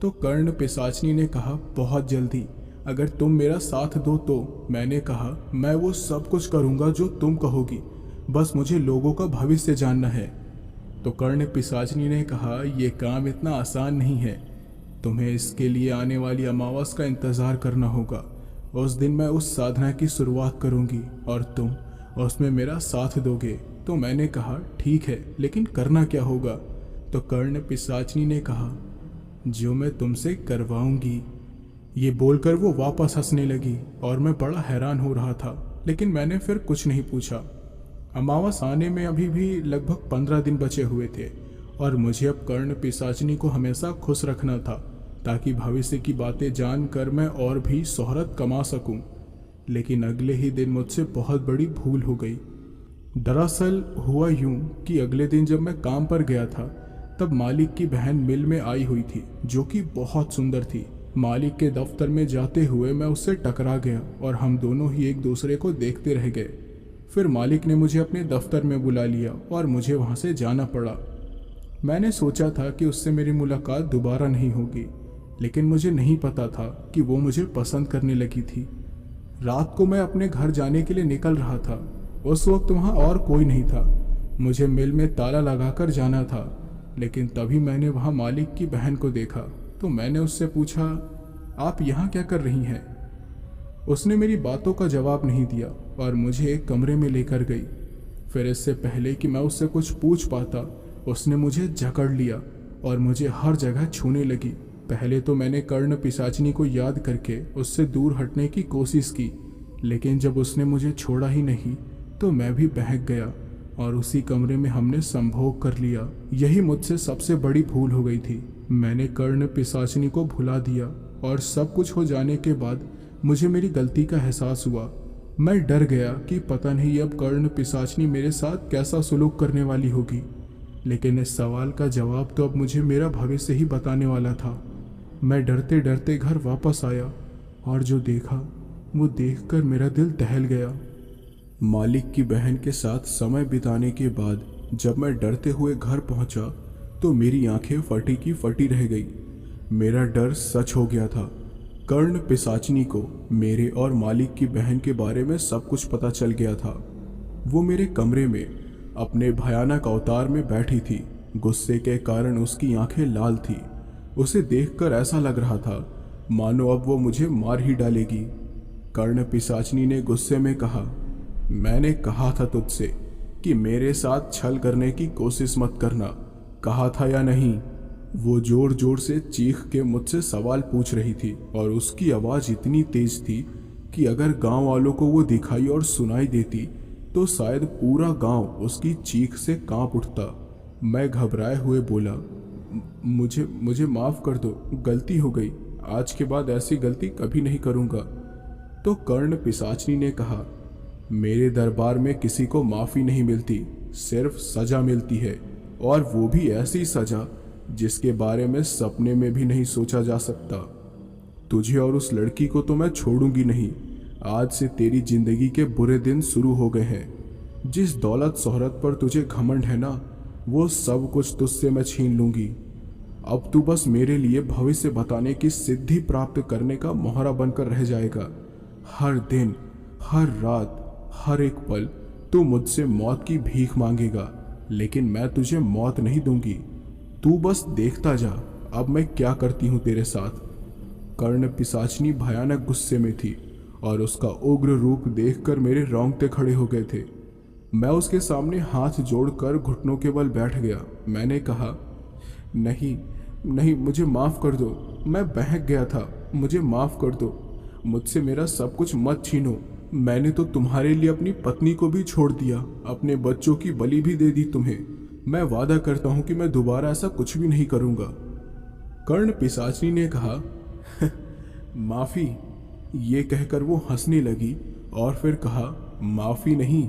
तो कर्ण पिशाचनी ने कहा, बहुत जल्दी, अगर तुम मेरा साथ दो तो। मैंने कहा, मैं वो सब कुछ करूँगा जो तुम कहोगी, बस मुझे लोगों का भविष्य जानना है। तो कर्ण पिशाचनी ने कहा, यह काम इतना आसान नहीं है। तुम्हें इसके लिए आने वाली अमावस का इंतज़ार करना होगा। उस दिन मैं उस साधना की शुरुआत करूँगी और तुम उसमें मेरा साथ दोगे। तो मैंने कहा, ठीक है, लेकिन करना क्या होगा? तो कर्ण पिशाचनी ने कहा, जो मैं तुमसे करवाऊंगी। ये बोलकर वो वापस हंसने लगी और मैं बड़ा हैरान हो रहा था, लेकिन मैंने फिर कुछ नहीं पूछा। अमावस आने में अभी भी लगभग 15 दिन बचे हुए थे और मुझे अब कर्ण पिशाचनी को हमेशा खुश रखना था ताकि भविष्य की बातें जानकर मैं और भी शोहरत कमा सकूं। लेकिन अगले ही दिन मुझसे बहुत बड़ी भूल हो गई। दरअसल हुआ यूं कि अगले दिन जब मैं काम पर गया था तब मालिक की बहन मिल में आई हुई थी जो कि बहुत सुंदर थी। मालिक के दफ्तर में जाते हुए मैं उससे टकरा गया और हम दोनों ही एक दूसरे को देखते रह गए। फिर मालिक ने मुझे अपने दफ्तर में बुला लिया और मुझे वहां से जाना पड़ा। मैंने सोचा था कि उससे मेरी मुलाकात दोबारा नहीं होगी, लेकिन मुझे नहीं पता था कि वो मुझे पसंद करने लगी थी। रात को मैं अपने घर जाने के लिए निकल रहा था। उस वक्त वहाँ और कोई नहीं था। मुझे मिल में ताला लगाकर जाना था, लेकिन तभी मैंने वहाँ मालिक की बहन को देखा। तो मैंने उससे पूछा, आप यहाँ क्या कर रही हैं? उसने मेरी बातों का जवाब नहीं दिया और मुझे एक कमरे में लेकर गई। फिर इससे पहले कि मैं उससे कुछ पूछ पाता, उसने मुझे जकड़ लिया और मुझे हर जगह छूने लगी। पहले तो मैंने कर्ण पिशाचनी को याद करके उससे दूर हटने की कोशिश की, लेकिन जब उसने मुझे छोड़ा ही नहीं तो मैं भी बहक गया और उसी कमरे में हमने संभोग कर लिया। यही मुझसे सबसे बड़ी भूल हो गई थी। मैंने कर्ण पिशाचनी को भुला दिया और सब कुछ हो जाने के बाद मुझे मेरी गलती का एहसास हुआ। मैं डर गया कि पता नहीं अब कर्ण पिशाचनी मेरे साथ कैसा सुलूक करने वाली होगी, लेकिन इस सवाल का जवाब तो अब मुझे मेरा भविष्य ही बताने वाला था। मैं डरते डरते घर वापस आया और जो देखा वो देखकर मेरा दिल दहल गया। मालिक की बहन के साथ समय बिताने के बाद जब मैं डरते हुए घर पहुंचा तो मेरी आंखें फटी की फटी रह गई। मेरा डर सच हो गया था। कर्ण पिशाचनी को मेरे और मालिक की बहन के बारे में सब कुछ पता चल गया था। वो मेरे कमरे में अपने भयानक अवतार में बैठी थी। गुस्से के कारण उसकी आंखें लाल थी। उसे देखकर ऐसा लग रहा था मानो अब वो मुझे मार ही डालेगी। कर्ण पिशाचनी ने गुस्से में कहा, मैंने कहा था तुझसे कि मेरे साथ छल करने की कोशिश मत करना, कहा था या नहीं? वो जोर जोर से चीख के मुझसे सवाल पूछ रही थी और उसकी आवाज़ इतनी तेज थी कि अगर गांव वालों को वो दिखाई और सुनाई देती तो शायद पूरा गांव उसकी चीख से कांप उठता। मैं घबराए हुए बोला, मुझे मुझे माफ़ कर दो, गलती हो गई, आज के बाद ऐसी गलती कभी नहीं करूँगा। तो कर्ण पिशाचनी ने कहा, मेरे दरबार में किसी को माफ़ी नहीं मिलती, सिर्फ सज़ा मिलती है, और वो भी ऐसी सज़ा जिसके बारे में सपने में भी नहीं सोचा जा सकता। तुझे और उस लड़की को तो मैं छोड़ूंगी नहीं। आज से तेरी जिंदगी के बुरे दिन शुरू हो गए हैं। जिस दौलत शोहरत पर तुझे घमंड है ना, वो सब कुछ तुझसे मैं छीन लूंगी। अब तू बस मेरे लिए भविष्य बताने की सिद्धि प्राप्त करने का मोहरा बनकर रह जाएगा। हर दिन, हर रात, हर एक पल तू मुझसे मौत की भीख मांगेगा, लेकिन मैं तुझे मौत नहीं दूंगी। तू बस देखता जा अब मैं क्या करती हूँ तेरे साथ। कर्ण पिशाचनी भयानक गुस्से में थी और उसका उग्र रूप देखकर मेरे रोंगटे खड़े हो गए थे। मैं उसके सामने हाथ जोड़कर घुटनों के बल बैठ गया। मैंने कहा, नहीं नहीं, मुझे माफ़ कर दो, मैं बहक गया था, मुझे माफ़ कर दो, मुझसे मेरा सब कुछ मत छीनो। मैंने तो तुम्हारे लिए अपनी पत्नी को भी छोड़ दिया, अपने बच्चों की बलि भी दे दी तुम्हें। मैं वादा करता हूँ कि मैं दोबारा ऐसा कुछ भी नहीं करूँगा। कर्ण पिशाचनी ने कहा, माफ़ी। ये कहकर वो हंसने लगी और फिर कहा, माफ़ी नहीं,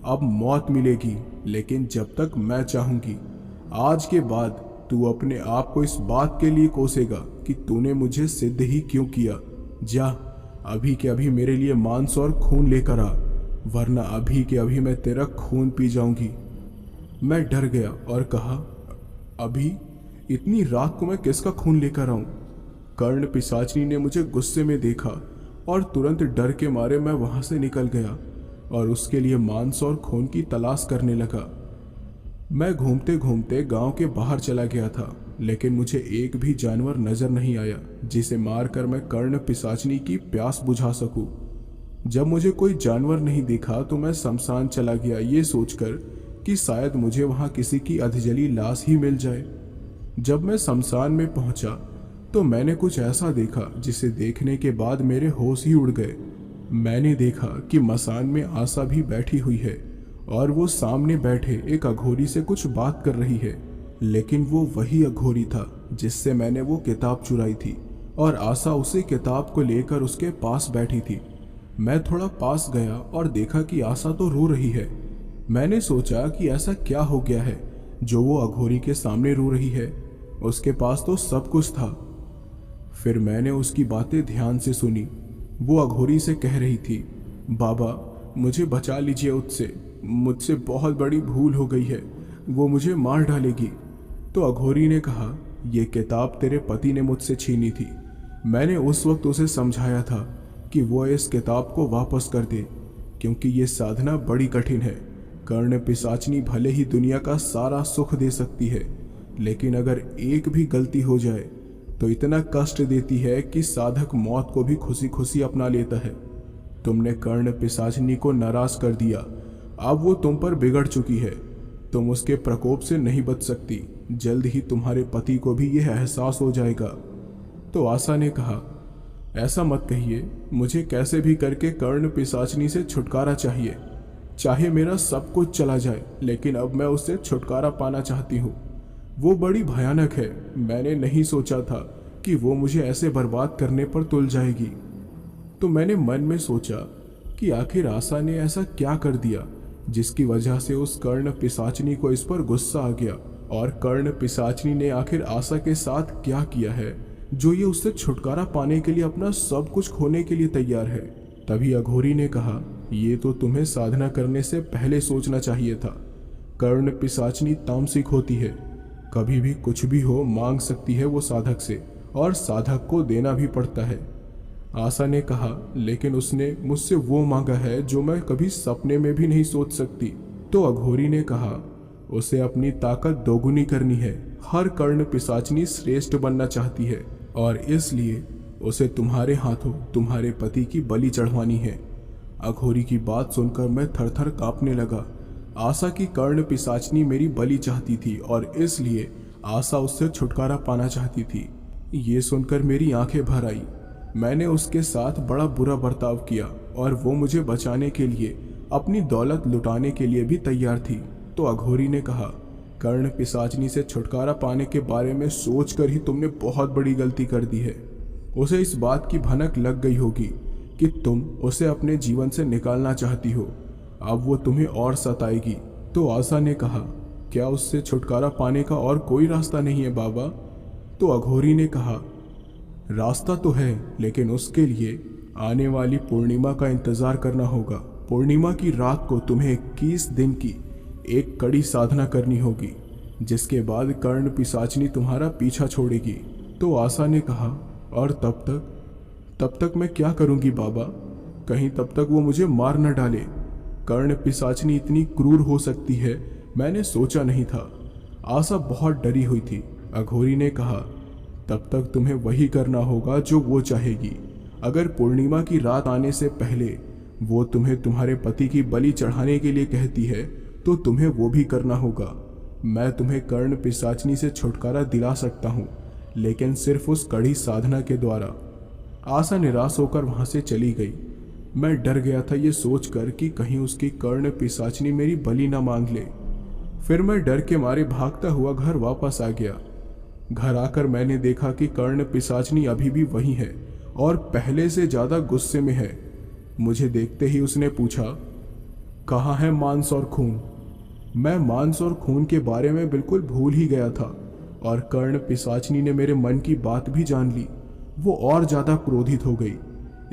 अब मौत मिलेगी, लेकिन जब तक मैं चाहूँगी। आज के बाद तू अपने आप को इस बात के लिए कोसेगा कि तूने मुझे सिद्ध ही क्यों किया। जा अभी के अभी मेरे लिए मांस और खून लेकर आ, वरना अभी के अभी मैं तेरा खून पी जाऊंगी। मैं डर गया और कहा, अभी? इतनी रात को मैं किसका खून लेकर आऊं? कर्ण पिशाचनी ने मुझे गुस्से में देखा और तुरंत डर के मारे मैं वहां से निकल गया और उसके लिए मांस और खून की तलाश करने लगा। मैं घूमते घूमते गांव के बाहर चला गया था, लेकिन मुझे एक भी जानवर नजर नहीं आया जिसे मारकर मैं कर्ण पिशाचनी की प्यास बुझा सकूं। जब मुझे कोई जानवर नहीं दिखा तो मैं शमशान चला गया, ये सोचकर कि शायद मुझे वहां किसी की अधजली लाश ही मिल जाए। जब मैं शमशान में पहुंचा तो मैंने कुछ ऐसा देखा जिसे देखने के बाद मेरे होश ही उड़ गए। मैंने देखा कि मसान में आशा भी बैठी हुई है और वो सामने बैठे एक अघोरी से कुछ बात कर रही है, लेकिन वो वही अघोरी था जिससे मैंने वो किताब चुराई थी और आशा उसी किताब को लेकर उसके पास बैठी थी। मैं थोड़ा पास गया और देखा कि आशा तो रो रही है। मैंने सोचा कि ऐसा क्या हो गया है जो वो अघोरी के सामने रो रही है, उसके पास तो सब कुछ था। फिर मैंने उसकी बातें ध्यान से सुनी। वो अघोरी से कह रही थी, बाबा मुझे बचा लीजिए उससे, मुझसे बहुत बड़ी भूल हो गई है, वो मुझे मार डालेगी। तो अघोरी ने कहा, ये किताब तेरे पति ने मुझसे छीनी थी। मैंने उस वक्त उसे समझाया था कि वो इस किताब को वापस कर दे, क्योंकि ये साधना बड़ी कठिन है। कर्ण पिशाचनी भले ही दुनिया का सारा सुख दे सकती है, लेकिन अगर एक भी गलती हो जाए तो इतना कष्ट देती है कि साधक मौत को भी खुशी खुशी अपना लेता है। तुमने कर्ण पिशाचनी को नाराज कर दिया, अब वो तुम पर बिगड़ चुकी है, तुम उसके प्रकोप से नहीं बच सकती। जल्द ही तुम्हारे पति को भी यह एहसास हो जाएगा। तो आशा ने कहा, ऐसा मत कहिए, मुझे कैसे भी करके कर्ण पिशाचनी से छुटकारा चाहिए, चाहे मेरा सब कुछ चला जाए, लेकिन अब मैं उससे छुटकारा पाना चाहती हूँ। वो बड़ी भयानक है, मैंने नहीं सोचा था कि वो मुझे ऐसे बर्बाद करने पर तुल जाएगी। तो मैंने मन में सोचा कि आखिर आशा ने ऐसा क्या कर दिया जिसकी वजह से उस कर्ण पिशाचनी को इस पर गुस्सा आ गया, और कर्ण पिशाचनी ने आखिर आशा के साथ क्या किया है जो ये उससे छुटकारा पाने के लिए अपना सब कुछ खोने के लिए तैयार है। तभी अघोरी ने कहा, ये तो तुम्हें साधना करने से पहले सोचना चाहिए था। कर्ण पिशाचनी तामसिक होती है, कभी भी कुछ भी हो मांग सकती है वो साधक से, और साधक को देना भी पड़ता है। आशा ने कहा, लेकिन उसने मुझसे वो मांगा है जो मैं कभी सपने में भी नहीं सोच सकती। तो अघोरी ने कहा, उसे अपनी ताकत दोगुनी करनी है। हर कर्ण पिशाचनी श्रेष्ठ बनना चाहती है और इसलिए उसे तुम्हारे हाथों तुम्हारे पति की बलि चढ़वानी है। अघोरी की बात सुनकर मैं थरथर कांपने लगा। आशा की कर्ण पिशाचनी मेरी बलि चाहती थी और इसलिए आशा उससे छुटकारा पाना चाहती थी। ये सुनकर मेरी आंखें भर आई। मैंने उसके साथ बड़ा बुरा बर्ताव किया और वो मुझे बचाने के लिए अपनी दौलत लुटाने के लिए भी तैयार थी। तो अघोरी ने कहा, कर्ण पिशाचनी से छुटकारा पाने के बारे में सोचकर ही तुमने बहुत बड़ी गलती कर दी है। उसे इस बात की भनक लग गई होगी कि तुम उसे अपने जीवन से निकालना चाहती हो। अब वो तुम्हें और सताएगी। तो आशा ने कहा, क्या उससे छुटकारा पाने का और कोई रास्ता नहीं है बाबा? तो अघोरी ने कहा, रास्ता तो है, लेकिन उसके लिए आने वाली पूर्णिमा का इंतजार करना होगा। पूर्णिमा की रात को तुम्हें 21 दिन की एक कड़ी साधना करनी होगी, जिसके बाद कर्ण पिशाचनी तुम्हारा पीछा छोड़ेगी। तो आशा ने कहा, और तब तक मैं क्या करूंगी बाबा? कहीं तब तक वो मुझे मार न डाले। कर्ण पिशाचनी इतनी क्रूर हो सकती है, मैंने सोचा नहीं था। आशा बहुत डरी हुई थी। अघोरी ने कहा, तब तक तुम्हें वही करना होगा जो वो चाहेगी। अगर पूर्णिमा की रात आने से पहले वो तुम्हें तुम्हारे पति की बलि चढ़ाने के लिए कहती है तो तुम्हें वो भी करना होगा। मैं तुम्हें कर्ण पिशाचनी से छुटकारा दिला सकता हूँ, लेकिन सिर्फ उस कड़ी साधना के द्वारा। आशा निराश होकर वहां से चली गई। मैं डर गया था ये सोचकर कि कहीं उसकी कर्ण पिशाचनी मेरी बलि न मांग ले। फिर मैं डर के मारे भागता हुआ घर वापस आ गया। घर आकर मैंने देखा कि कर्ण पिशाचनी अभी भी वही है और पहले से ज्यादा गुस्से में है। मुझे देखते ही उसने पूछा, कहाँ है मांस और खून? मैं मांस और खून के बारे में बिल्कुल भूल ही गया था और कर्ण पिशाचनी ने मेरे मन की बात भी जान ली। वो और ज्यादा क्रोधित हो गई।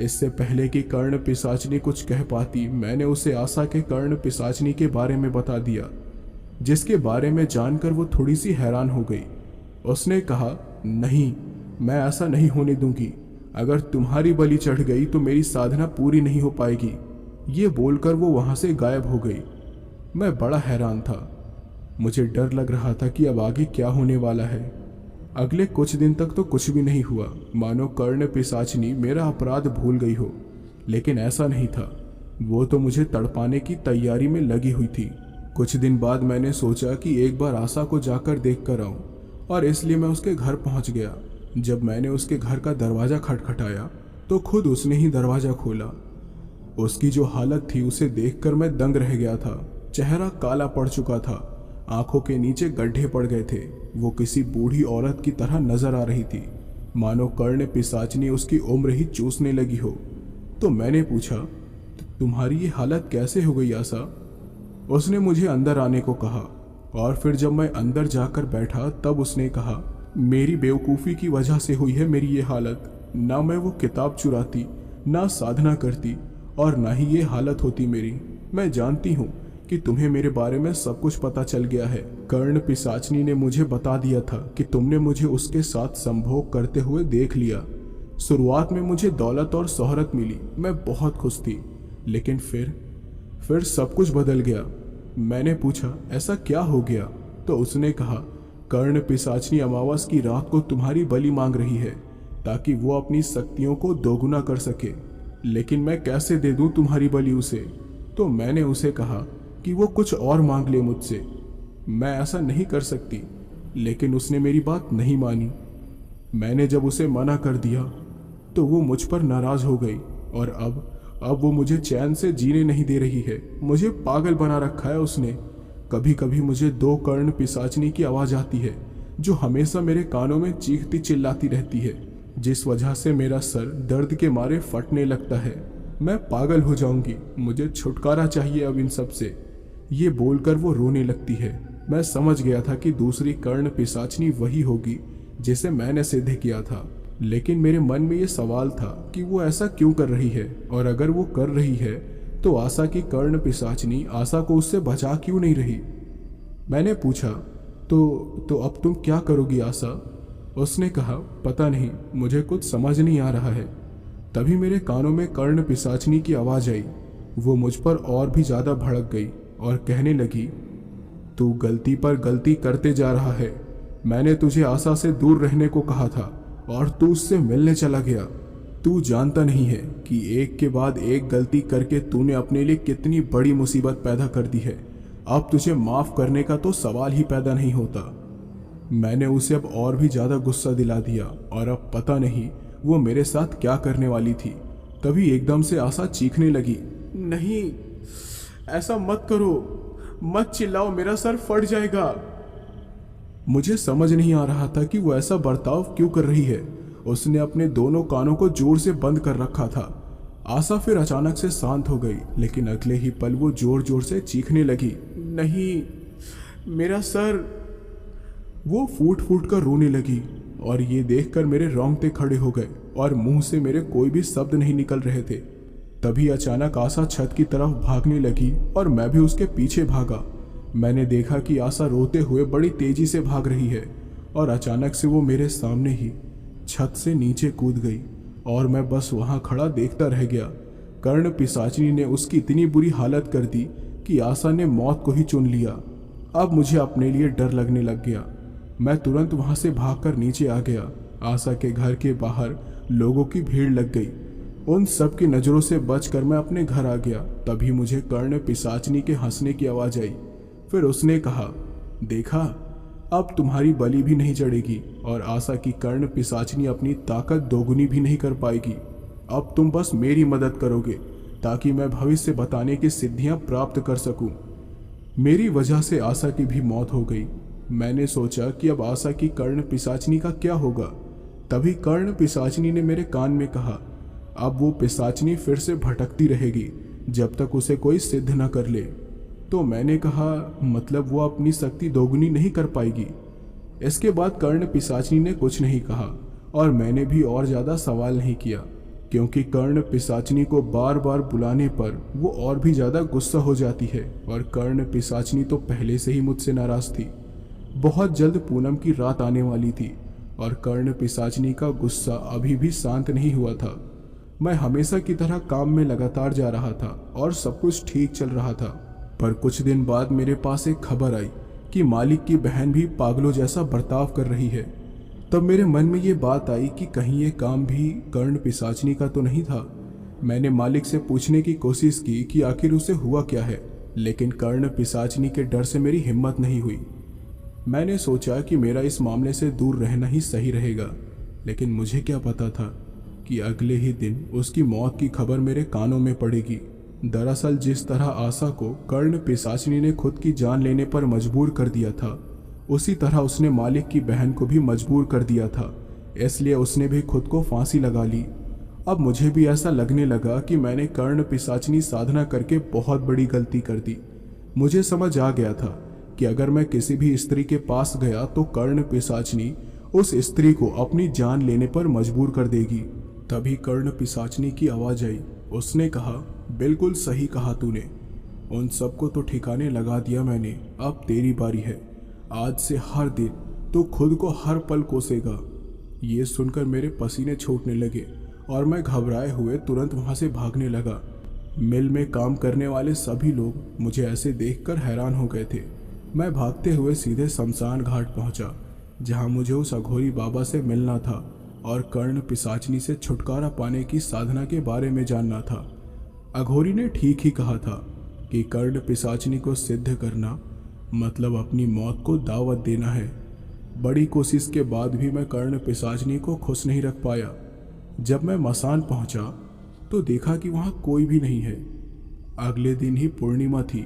इससे पहले कि कर्ण पिशाचनी कुछ कह पाती, मैंने उसे आशा के कर्ण पिशाचनी के बारे में बता दिया, जिसके बारे में जानकर वो थोड़ी सी हैरान हो गई। उसने कहा, नहीं, मैं ऐसा नहीं होने दूंगी। अगर तुम्हारी बलि चढ़ गई तो मेरी साधना पूरी नहीं हो पाएगी। ये बोलकर वो वहां से गायब हो गई। मैं बड़ा हैरान था। मुझे डर लग रहा था कि अब आगे क्या होने वाला है। अगले कुछ दिन तक तो कुछ भी नहीं हुआ, मानो कर्ण पिशाचनी मेरा अपराध भूल गई हो। लेकिन ऐसा नहीं था। वो तो मुझे तड़पाने की तैयारी में लगी हुई थी। कुछ दिन बाद मैंने सोचा कि एक बार आशा को जाकर देख कर आऊं, और इसलिए मैं उसके घर पहुंच गया। जब मैंने उसके घर का दरवाजा खटखटाया तो खुद उसने ही दरवाजा खोला। उसकी जो हालत थी उसे देखकर मैं दंग रह गया था। चेहरा काला पड़ चुका था, आंखों के नीचे गड्ढे पड़ गए थे। वो किसी बूढ़ी औरत की तरह नजर आ रही थी, मानो कर्ण पिशाचनी उसकी उम्र ही चूसने लगी हो। तो मैंने पूछा, तुम्हारी ये हालत कैसे हो गई आशा? उसने मुझे अंदर आने को कहा, और फिर जब मैं अंदर जाकर बैठा तब उसने कहा, मेरी बेवकूफ़ी की वजह से हुई है मेरी ये हालत। ना मैं वो किताब चुराती, ना साधना करती, और ना ही ये हालत होती मेरी। मैं जानती हूँ कि तुम्हें मेरे बारे में सब कुछ पता चल गया है। कर्ण पिशाचनी ने मुझे बता दिया था कि तुमने मुझे उसके साथ संभोग करते हुए देख लिया। शुरुआत में मुझे दौलत और शोहरत मिली, मैं बहुत खुश थी, लेकिन फिर सब कुछ बदल गया। मैंने पूछा, ऐसा क्या हो गया? तो उसने कहा, कर्ण पिशाचनी अमावस की रात को तुम्हारी बलि मांग रही है ताकि वो अपनी शक्तियों को दोगुना कर सके। लेकिन मैं कैसे दे दूं तुम्हारी बलि उसे? तो मैंने उसे कहा कि वो कुछ और मांग ले मुझसे। मैं ऐसा नहीं कर सकती, लेकिन उसने मेरी बात नहीं मानी। मैंने जब उसे मना कर दिया तो वो मुझ पर नाराज हो गई, और अब वो मुझे चैन से जीने नहीं दे रही है। मुझे पागल बना रखा है उसने। कभी कभी मुझे 2 कर्ण पिशाचनी की आवाज आती है जो हमेशा मेरे कानों में चीखती चिल्लाती रहती है, जिस वजह से मेरा सर दर्द के मारे फटने लगता है। मैं पागल हो जाऊंगी, मुझे छुटकारा चाहिए अब इन सब से। ये बोलकर वो रोने लगती है। मैं समझ गया था कि दूसरी कर्ण पिशाचनी वही होगी जिसे मैंने सिद्ध किया था, लेकिन मेरे मन में ये सवाल था कि वो ऐसा क्यों कर रही है, और अगर वो कर रही है तो आशा की कर्ण पिशाचनी आशा को उससे बचा क्यों नहीं रही? मैंने पूछा, तो अब तुम क्या करोगी आशा? उसने कहा, पता नहीं, मुझे कुछ समझ नहीं आ रहा है। तभी मेरे कानों में कर्ण पिशाचनी की आवाज आई। वो मुझ पर और भी ज्यादा भड़क गई और कहने लगी, तू गलती पर गलती करते जा रहा है। मैंने तुझे आशा से दूर रहने को कहा था और तू उससे मिलने चला गया। तू जानता नहीं है कि एक के बाद एक गलती करके तूने अपने लिए कितनी बड़ी मुसीबत पैदा कर दी है। अब तुझे माफ करने का तो सवाल ही पैदा नहीं होता। मैंने उसे अब और भी ज़्यादा गुस्सा दिला दिया और अब पता नहीं वो मेरे साथ क्या करने वाली थी। तभी एकदम से आशा चीखने लगी, नहीं, ऐसा मत करो, मत चिल्लाओ, मेरा सर फट जाएगा। मुझे समझ नहीं आ रहा था कि वो ऐसा बर्ताव क्यों कर रही है। उसने अपने दोनों कानों को जोर से बंद कर रखा था। आशा फिर अचानक से शांत हो गई, लेकिन अगले ही पल वो जोर जोर से चीखने लगी, नहीं, मेरा सर। वो फूट फूट कर रोने लगी और ये देखकर मेरे रोंगटे खड़े हो गए और मुंह से मेरे कोई भी शब्द नहीं निकल रहे थे। तभी अचानक आशा छत की तरफ भागने लगी और मैं भी उसके पीछे भागा। मैंने देखा कि आशा रोते हुए बड़ी तेजी से भाग रही है और अचानक से वो मेरे सामने ही छत से नीचे कूद गई और मैं बस वहां खड़ा देखता रह गया। कर्ण पिशाचिनी ने उसकी इतनी बुरी हालत कर दी कि आशा ने मौत को ही चुन लिया। अब मुझे अपने लिए डर लगने लग गया। मैं तुरंत वहां से भागकर नीचे आ गया। आशा के घर के बाहर लोगों की भीड़ लग गई। उन सब की नज़रों से बचकर मैं अपने घर आ गया। तभी मुझे कर्ण पिशाचिनी के हंसने की आवाज़ आई। फिर उसने कहा, देखा, अब तुम्हारी बलि भी नहीं चढ़ेगी और आशा की कर्ण पिशाचिनी अपनी ताकत दोगुनी भी नहीं कर पाएगी। अब तुम बस मेरी मदद करोगे ताकि मैं भविष्य बताने की सिद्धियां प्राप्त कर सकूं। मेरी वजह से आशा की भी मौत हो गई। मैंने सोचा कि अब आशा की कर्ण पिशाचिनी का क्या होगा। तभी कर्ण पिशाचिनी ने मेरे कान में कहा, अब वो पिशाचिनी फिर से भटकती रहेगी जब तक उसे कोई सिद्ध न कर ले। तो मैंने कहा, मतलब वो अपनी शक्ति दोगुनी नहीं कर पाएगी। इसके बाद कर्ण पिशाचिनी ने कुछ नहीं कहा और मैंने भी और ज़्यादा सवाल नहीं किया, क्योंकि कर्ण पिशाचिनी को बार बार बुलाने पर वो और भी ज़्यादा गुस्सा हो जाती है और कर्ण पिशाचिनी तो पहले से ही मुझसे नाराज़ थी। बहुत जल्द पूनम की रात आने वाली थी और कर्ण पिशाचिनी का गुस्सा अभी भी शांत नहीं हुआ था। मैं हमेशा की तरह काम में लगातार जा रहा था और सब कुछ ठीक चल रहा था, पर कुछ दिन बाद मेरे पास एक खबर आई कि मालिक की बहन भी पागलों जैसा बर्ताव कर रही है। तब मेरे मन में ये बात आई कि कहीं ये काम भी कर्ण पिशाचिनी का तो नहीं था। मैंने मालिक से पूछने की कोशिश की कि आखिर उसे हुआ क्या है, लेकिन कर्ण पिशाचिनी के डर से मेरी हिम्मत नहीं हुई। मैंने सोचा कि मेरा इस मामले से दूर रहना ही सही रहेगा, लेकिन मुझे क्या पता था कि अगले ही दिन उसकी मौत की खबर मेरे कानों में पड़ेगी। दरअसल जिस तरह आशा को कर्ण पिशाचिनी ने खुद की जान लेने पर मजबूर कर दिया था, उसी तरह उसने मालिक की बहन को भी मजबूर कर दिया था। इसलिए उसने भी खुद को फांसी लगा ली। अब मुझे भी ऐसा लगने लगा कि मैंने कर्ण पिशाचिनी साधना करके बहुत बड़ी गलती कर दी। मुझे समझ आ गया था कि अगर मैं किसी भी स्त्री के पास गया तो कर्ण पिशाचिनी उस स्त्री को अपनी जान लेने पर मजबूर कर देगी। तभी कर्ण पिशाचिनी की आवाज़ आई। उसने कहा, बिल्कुल सही कहा तूने, उन सबको तो ठिकाने लगा दिया मैंने, अब तेरी बारी है। आज से हर दिन तो खुद को हर पल कोसेगा। ये सुनकर मेरे पसीने छूटने लगे और मैं घबराए हुए तुरंत वहां से भागने लगा। मिल में काम करने वाले सभी लोग मुझे ऐसे देखकर हैरान हो गए थे। मैं भागते हुए सीधे शमशान घाट पहुंचा, जहां मुझे उस अघोरी बाबा से मिलना था और कर्ण पिशाचिनी से छुटकारा पाने की साधना के बारे में जानना था। अघोरी ने ठीक ही कहा था कि कर्ण पिशाचिनी को सिद्ध करना मतलब अपनी मौत को दावत देना है। बड़ी कोशिश के बाद भी मैं कर्ण पिशाचिनी को खुश नहीं रख पाया। जब मैं मसान पहुंचा तो देखा कि वहां कोई भी नहीं है। अगले दिन ही पूर्णिमा थी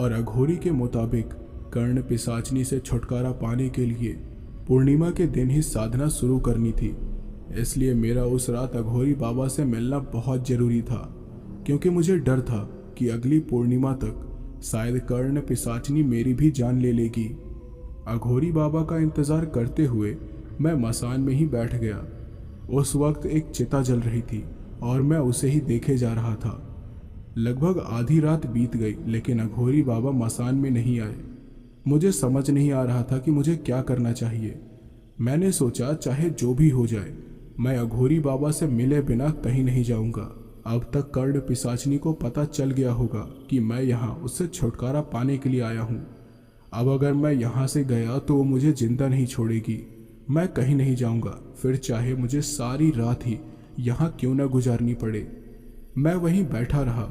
और अघोरी के मुताबिक कर्ण पिशाचिनी से छुटकारा पाने के लिए पूर्णिमा के दिन ही साधना शुरू करनी थी। इसलिए मेरा उस रात अघोरी बाबा से मिलना बहुत जरूरी था, क्योंकि मुझे डर था कि अगली पूर्णिमा तक शायद कर्ण पिशाचिनी मेरी भी जान ले लेगी। अघोरी बाबा का इंतजार करते हुए मैं मसान में ही बैठ गया। उस वक्त एक चिता जल रही थी और मैं उसे ही देखे जा रहा था। लगभग आधी रात बीत गई, लेकिन अघोरी बाबा मसान में नहीं आए। मुझे समझ नहीं आ रहा था कि मुझे क्या करना चाहिए। मैंने सोचा चाहे जो भी हो जाए, मैं अघोरी बाबा से मिले बिना कहीं नहीं जाऊंगा। अब तक कर्ण पिशाचिनी को पता चल गया होगा कि मैं यहाँ उससे छुटकारा पाने के लिए आया हूँ। अब अगर मैं यहाँ से गया तो वो मुझे जिंदा नहीं छोड़ेगी। मैं कहीं नहीं जाऊँगा, फिर चाहे मुझे सारी रात ही यहाँ क्यों न गुजारनी पड़े। मैं वहीं बैठा रहा,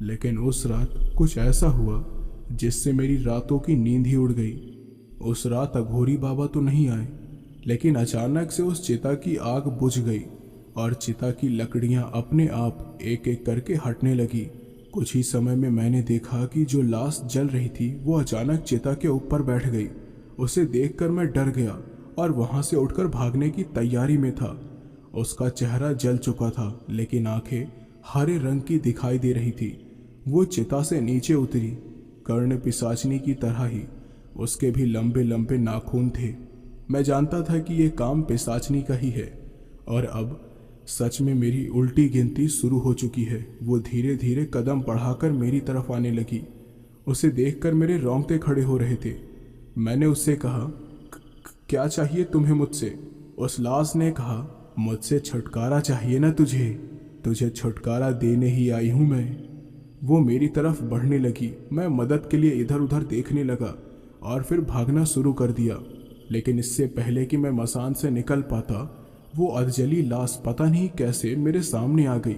लेकिन उस रात कुछ ऐसा हुआ जिससे मेरी रातों की नींद ही उड़ गई। उस रात अघोरी बाबा तो नहीं आए, लेकिन अचानक से उस चिता की आग बुझ गई और चिता की लकड़ियां अपने आप एक एक करके हटने लगी। कुछ ही समय में मैंने देखा कि जो लाश जल रही थी वो अचानक चिता के ऊपर बैठ गई। उसे देखकर मैं डर गया और वहां से उठकर भागने की तैयारी में था। उसका चेहरा जल चुका था, लेकिन आंखें हरे रंग की दिखाई दे रही थी। वो चिता से नीचे उतरी। कर्ण पिशाचनी की तरह ही उसके भी लंबे लंबे नाखून थे। मैं जानता था कि ये काम पिशाचनी का ही है और अब सच में मेरी उल्टी गिनती शुरू हो चुकी है। वो धीरे धीरे कदम बढ़ाकर मेरी तरफ आने लगी। उसे देखकर मेरे रोंगटे खड़े हो रहे थे। मैंने उससे कहा, क्या चाहिए तुम्हें मुझसे? उस लाश ने कहा, मुझसे छुटकारा चाहिए ना तुझे? तुझे छुटकारा देने ही आई हूं मैं। वो मेरी तरफ बढ़ने लगी। मैं मदद के लिए इधर उधर देखने लगा और फिर भागना शुरू कर दिया, लेकिन इससे पहले कि मैं मसान से निकल पाता, वो अधजली लाश पता नहीं कैसे मेरे सामने आ गई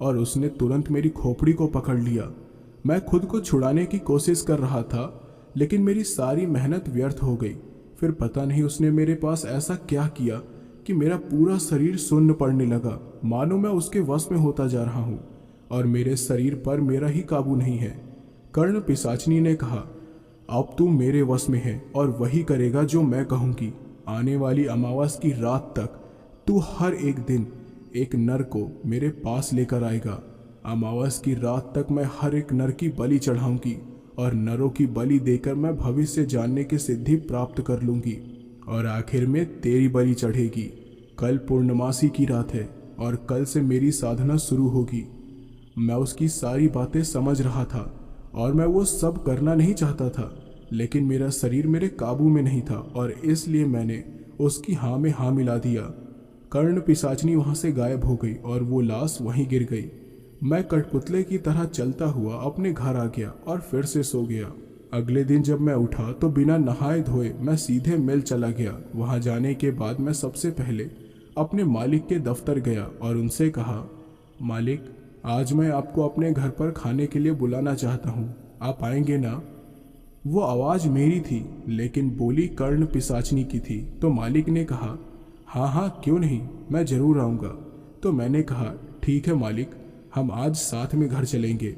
और उसने तुरंत मेरी खोपड़ी को पकड़ लिया। मैं खुद को छुड़ाने की कोशिश कर रहा था, लेकिन मेरी सारी मेहनत व्यर्थ हो गई। फिर पता नहीं उसने मेरे पास ऐसा क्या किया कि मेरा पूरा शरीर सुन्न पड़ने लगा, मानो मैं उसके वश में होता जा रहा हूँ और मेरे शरीर पर मेरा ही काबू नहीं है। कर्ण पिशाचनी ने कहा, अब तू मेरे वश में है और वही करेगा जो मैं कहूँगी। आने वाली अमावस की रात तक तू हर एक दिन एक नर को मेरे पास लेकर आएगा। अमावस की रात तक मैं हर एक नर की बलि चढ़ाऊंगी और नरों की बलि देकर मैं भविष्य जानने की सिद्धि प्राप्त कर लूंगी और आखिर में तेरी बलि चढ़ेगी। कल पूर्णमासी की रात है और कल से मेरी साधना शुरू होगी। मैं उसकी सारी बातें समझ रहा था और मैं वो सब करना नहीं चाहता था, लेकिन मेरा शरीर मेरे काबू में नहीं था और इसलिए मैंने उसकी हाँ में हाँ मिला दिया। कर्ण पिशाचनी वहां से गायब हो गई और वो लाश वहीं गिर गई। मैं कठपुतले की तरह चलता हुआ अपने घर आ गया और फिर से सो गया। अगले दिन जब मैं उठा तो बिना नहाए धोए मैं सीधे मिल चला गया। वहां जाने के बाद मैं सबसे पहले अपने मालिक के दफ्तर गया और उनसे कहा, मालिक, आज मैं आपको अपने घर पर खाने के लिए बुलाना चाहता हूँ, आप आएंगे ना? वो आवाज़ मेरी थी, लेकिन बोली कर्ण पिशाचनी की थी। तो मालिक ने कहा, हाँ हाँ क्यों नहीं, मैं ज़रूर आऊँगा। तो मैंने कहा, ठीक है मालिक, हम आज साथ में घर चलेंगे।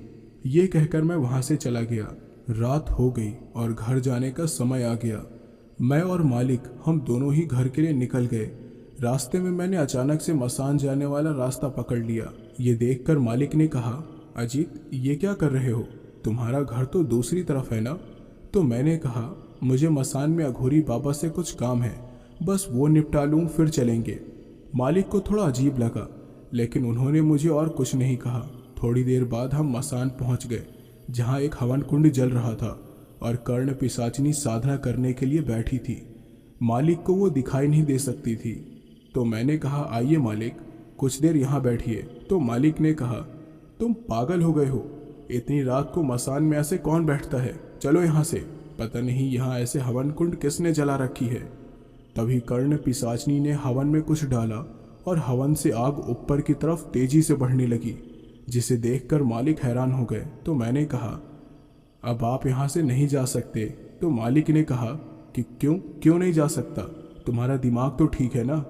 ये कहकर मैं वहाँ से चला गया। रात हो गई और घर जाने का समय आ गया। मैं और मालिक हम दोनों ही घर के लिए निकल गए। रास्ते में मैंने अचानक से मसान जाने वाला रास्ता पकड़ लिया। ये देखकर मालिक ने कहा, अजीत, ये क्या कर रहे हो? तुम्हारा घर तो दूसरी तरफ है ना? तो मैंने कहा, मुझे मसान में अघोरी बाबा से कुछ काम है, बस वो निपटा लूँ फिर चलेंगे। मालिक को थोड़ा अजीब लगा, लेकिन उन्होंने मुझे और कुछ नहीं कहा। थोड़ी देर बाद हम मसान पहुंच गए, जहां एक हवन कुंड जल रहा था और कर्ण पिशाचनी साधना करने के लिए बैठी थी। मालिक को वो दिखाई नहीं दे सकती थी। तो मैंने कहा, आइए मालिक, कुछ देर यहाँ बैठिए। तो मालिक ने कहा, तुम पागल हो गए हो? इतनी रात को मसान में ऐसे कौन बैठता है? चलो यहाँ से। पता नहीं यहाँ ऐसे हवन कुंड किसने जला रखी है। तभी कर्ण पिशाचनी ने हवन में कुछ डाला और हवन से आग ऊपर की तरफ तेजी से बढ़ने लगी, जिसे देखकर मालिक हैरान हो गए। तो मैंने कहा, अब आप यहाँ से नहीं जा सकते। तो मालिक ने कहा कि क्यों नहीं जा सकता? तुम्हारा दिमाग तो ठीक है ना?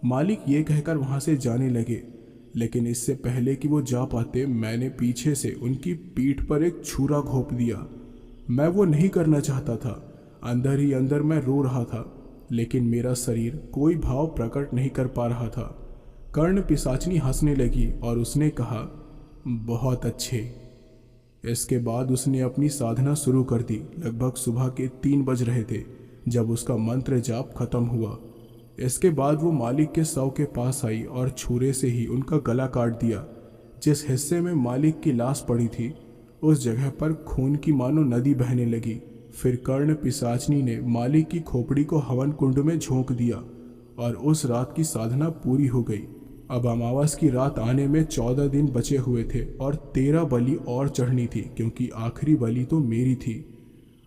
मालिक ये कहकर वहाँ से जाने लगे, लेकिन इससे पहले कि वो जा पाते, मैंने पीछे से उनकी पीठ पर एक छुरा घोंप दिया। मैं वो नहीं करना चाहता था। अंदर ही अंदर मैं रो रहा था, लेकिन मेरा शरीर कोई भाव प्रकट नहीं कर पा रहा था। कर्ण पिशाचनी हंसने लगी और उसने कहा, बहुत अच्छे। इसके बाद उसने अपनी साधना शुरू कर दी। लगभग सुबह के 3 बज रहे थे जब उसका मंत्र जाप खत्म हुआ। इसके बाद वो मालिक के शव के पास आई और छुरे से ही उनका गला काट दिया। जिस हिस्से में मालिक की लाश पड़ी थी, उस जगह पर खून की मानो नदी बहने लगी। फिर कर्ण पिशाचनी ने मालिक की खोपड़ी को हवन कुंड में झोंक दिया और उस रात की साधना पूरी हो गई। अब अमावस की रात आने में 14 दिन बचे हुए थे और 13 बलि और चढ़नी थी, क्योंकि आखिरी बलि तो मेरी थी।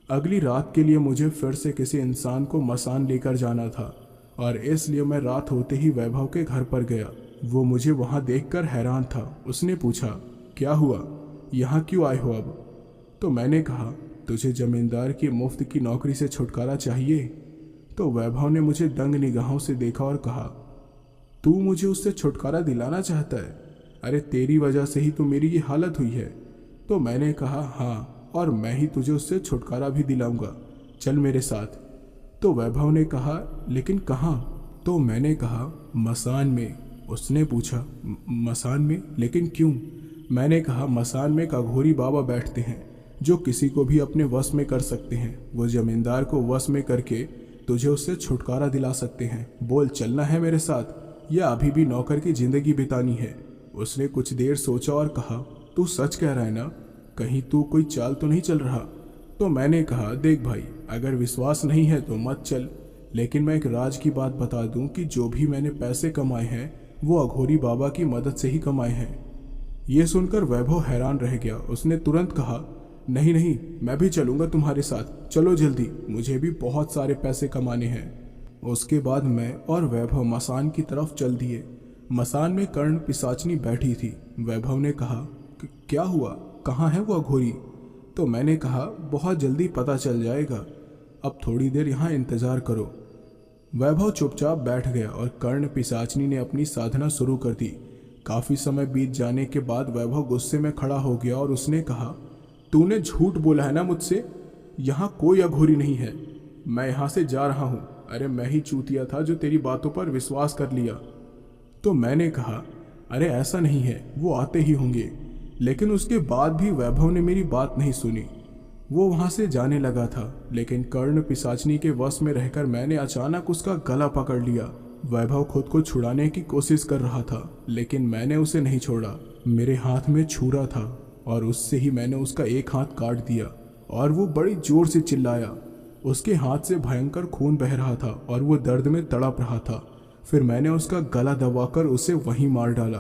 अगली रात के लिए मुझे फिर से किसी इंसान को मसान लेकर जाना था और इसलिए मैं रात होते ही वैभव के घर पर गया। वो मुझे वहाँ देखकर हैरान था। उसने पूछा, क्या हुआ, यहाँ क्यों आए हो अब? तो मैंने कहा, तुझे जमींदार की मुफ्त की नौकरी से छुटकारा चाहिए? तो वैभव ने मुझे दंग निगाहों से देखा और कहा, तू मुझे उससे छुटकारा दिलाना चाहता है? अरे तेरी वजह से ही तो मेरी ये हालत हुई है। तो मैंने कहा, हाँ, और मैं ही तुझे उससे छुटकारा भी दिलाऊंगा, चल मेरे साथ। तो वैभव ने कहा, लेकिन कहाँ? तो मैंने कहा, मसान में। उसने पूछा, मसान में? लेकिन क्यों? मैंने कहा, मसान में एक अघोरी बाबा बैठते हैं जो किसी को भी अपने वश में कर सकते हैं। वो जमींदार को वश में करके तुझे उससे छुटकारा दिला सकते हैं। बोल, चलना है मेरे साथ या अभी भी नौकर की जिंदगी बितानी है? उसने कुछ देर सोचा और कहा, तू सच कह रहा है ना? कहीं तू कोई चाल तो नहीं चल रहा? तो मैंने कहा, देख भाई, अगर विश्वास नहीं है तो मत चल, लेकिन मैं एक राज की बात बता दूं कि जो भी मैंने पैसे कमाए हैं वो अघोरी बाबा की मदद से ही कमाए हैं। ये सुनकर वैभव हैरान रह गया। उसने तुरंत कहा, नहीं नहीं, मैं भी चलूंगा तुम्हारे साथ, चलो जल्दी, मुझे भी बहुत सारे पैसे कमाने हैं। उसके बाद मैं और वैभव मसान की तरफ चल दिए। मसान में कर्ण पिशाचनी बैठी थी। वैभव ने कहा, क्या हुआ, कहाँ है वो अघोरी? तो मैंने कहा, बहुत जल्दी पता चल जाएगा, अब थोड़ी देर यहाँ इंतजार करो। वैभव चुपचाप बैठ गया और कर्ण पिशाचनी ने अपनी साधना शुरू कर दी। काफी समय बीत जाने के बाद वैभव गुस्से में खड़ा हो गया और उसने कहा, तूने झूठ बोला है ना मुझसे? यहाँ कोई अघोरी नहीं है, मैं यहाँ से जा रहा हूँ। अरे मैं ही चूतिया था जो तेरी बातों पर विश्वास कर लिया। तो मैंने कहा, अरे ऐसा नहीं है, वो आते ही होंगे। लेकिन उसके बाद भी वैभव ने मेरी बात नहीं सुनी। वो वहाँ से जाने लगा था, लेकिन कर्ण पिशाचनी के वश में रहकर मैंने अचानक उसका गला पकड़ लिया। वैभव खुद को छुड़ाने की कोशिश कर रहा था, लेकिन मैंने उसे नहीं छोड़ा। मेरे हाथ में छुरा था और उससे ही मैंने उसका एक हाथ काट दिया और वो बड़ी जोर से चिल्लाया। उसके हाथ से भयंकर खून बह रहा था और वो दर्द में तड़प रहा था। फिर मैंने उसका गला दबाकर उसे वहीं मार डाला।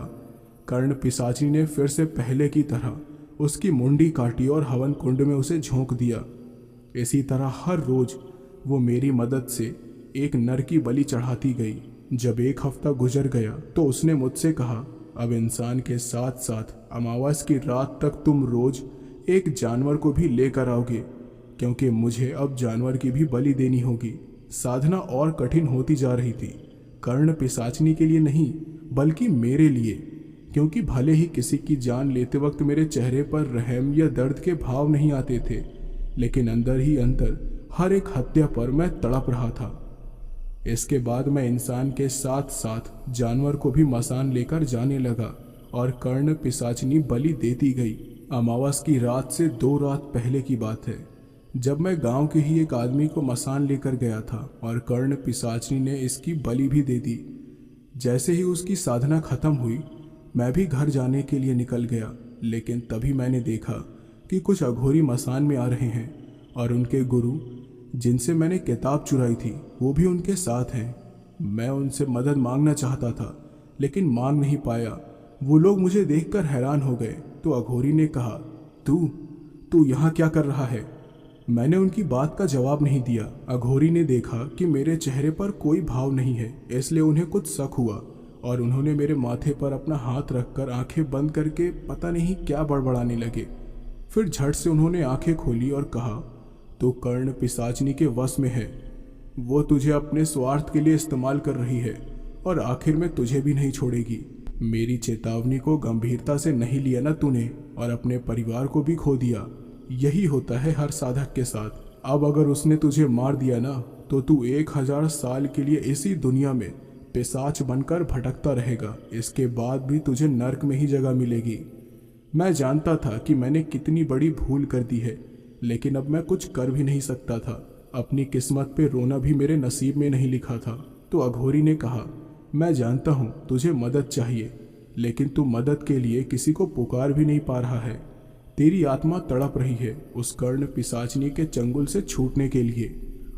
कर्ण पिशाची ने फिर से पहले की तरह उसकी मुंडी काटी और हवन कुंड में उसे झोंक दिया। इसी तरह हर रोज वो मेरी मदद से एक नर की बलि चढ़ाती गई। जब एक हफ्ता गुजर गया तो उसने मुझसे कहा, अब इंसान के साथ साथ अमावस की रात तक तुम रोज एक जानवर को भी लेकर आओगे, क्योंकि मुझे अब जानवर की भी बलि देनी होगी। साधना और कठिन होती जा रही थी, कर्ण पिशाचनी के लिए नहीं बल्कि मेरे लिए, क्योंकि भले ही किसी की जान लेते वक्त मेरे चेहरे पर रहम या दर्द के भाव नहीं आते थे, लेकिन अंदर ही अंदर हर एक हत्या पर मैं तड़प रहा था। इसके बाद मैं इंसान के साथ साथ जानवर को भी मसान लेकर जाने लगा और कर्ण पिशाचनी बलि देती गई। अमावस की रात से 2 रात पहले की बात है, जब मैं गांव के ही एक आदमी को मसान लेकर गया था और कर्ण पिशाचनी ने इसकी बलि भी दे दी। जैसे ही उसकी साधना खत्म हुई, मैं भी घर जाने के लिए निकल गया, लेकिन तभी मैंने देखा कि कुछ अघोरी मसान में आ रहे हैं और उनके गुरु जिनसे मैंने किताब चुराई थी वो भी उनके साथ हैं। मैं उनसे मदद मांगना चाहता था, लेकिन मांग नहीं पाया। वो लोग मुझे देखकर हैरान हो गए। तो अघोरी ने कहा, तू यहाँ क्या कर रहा है? मैंने उनकी बात का जवाब नहीं दिया। अघोरी ने देखा कि मेरे चेहरे पर कोई भाव नहीं है, इसलिए उन्हें कुछ शक हुआ और उन्होंने मेरे माथे पर अपना हाथ रखकर आंखें बंद करके पता नहीं क्या बड़बड़ाने लगे। फिर झट से उन्होंने आंखें खोली और कहा, तो कर्ण पिशाचनी के वश में है। वो तुझे अपने स्वार्थ के लिए इस्तेमाल कर रही है और आखिर में तुझे भी नहीं छोड़ेगी। मेरी चेतावनी को गंभीरता से नहीं लिया ना तूने, और अपने परिवार को भी खो दिया। यही होता है हर साधक के साथ। अब अगर उसने तुझे मार दिया ना, तो तू 1000 साल के लिए इसी दुनिया में पिशाच बनकर भटकता रहेगा। इसके बाद भी तुझे नर्क में ही जगह मिलेगी। मैं जानता था कि मैंने कितनी बड़ी भूल कर दी है, लेकिन अब मैं कुछ कर भी नहीं सकता था। अपनी किस्मत पे रोना भी मेरे नसीब में नहीं लिखा था। तो अघोरी ने कहा, मैं जानता हूँ तुझे मदद चाहिए, लेकिन तू मदद के लिए किसी को पुकार भी नहीं पा रहा है। तेरी आत्मा तड़प रही है उस कर्ण पिशाचनी के चंगुल से छूटने के लिए।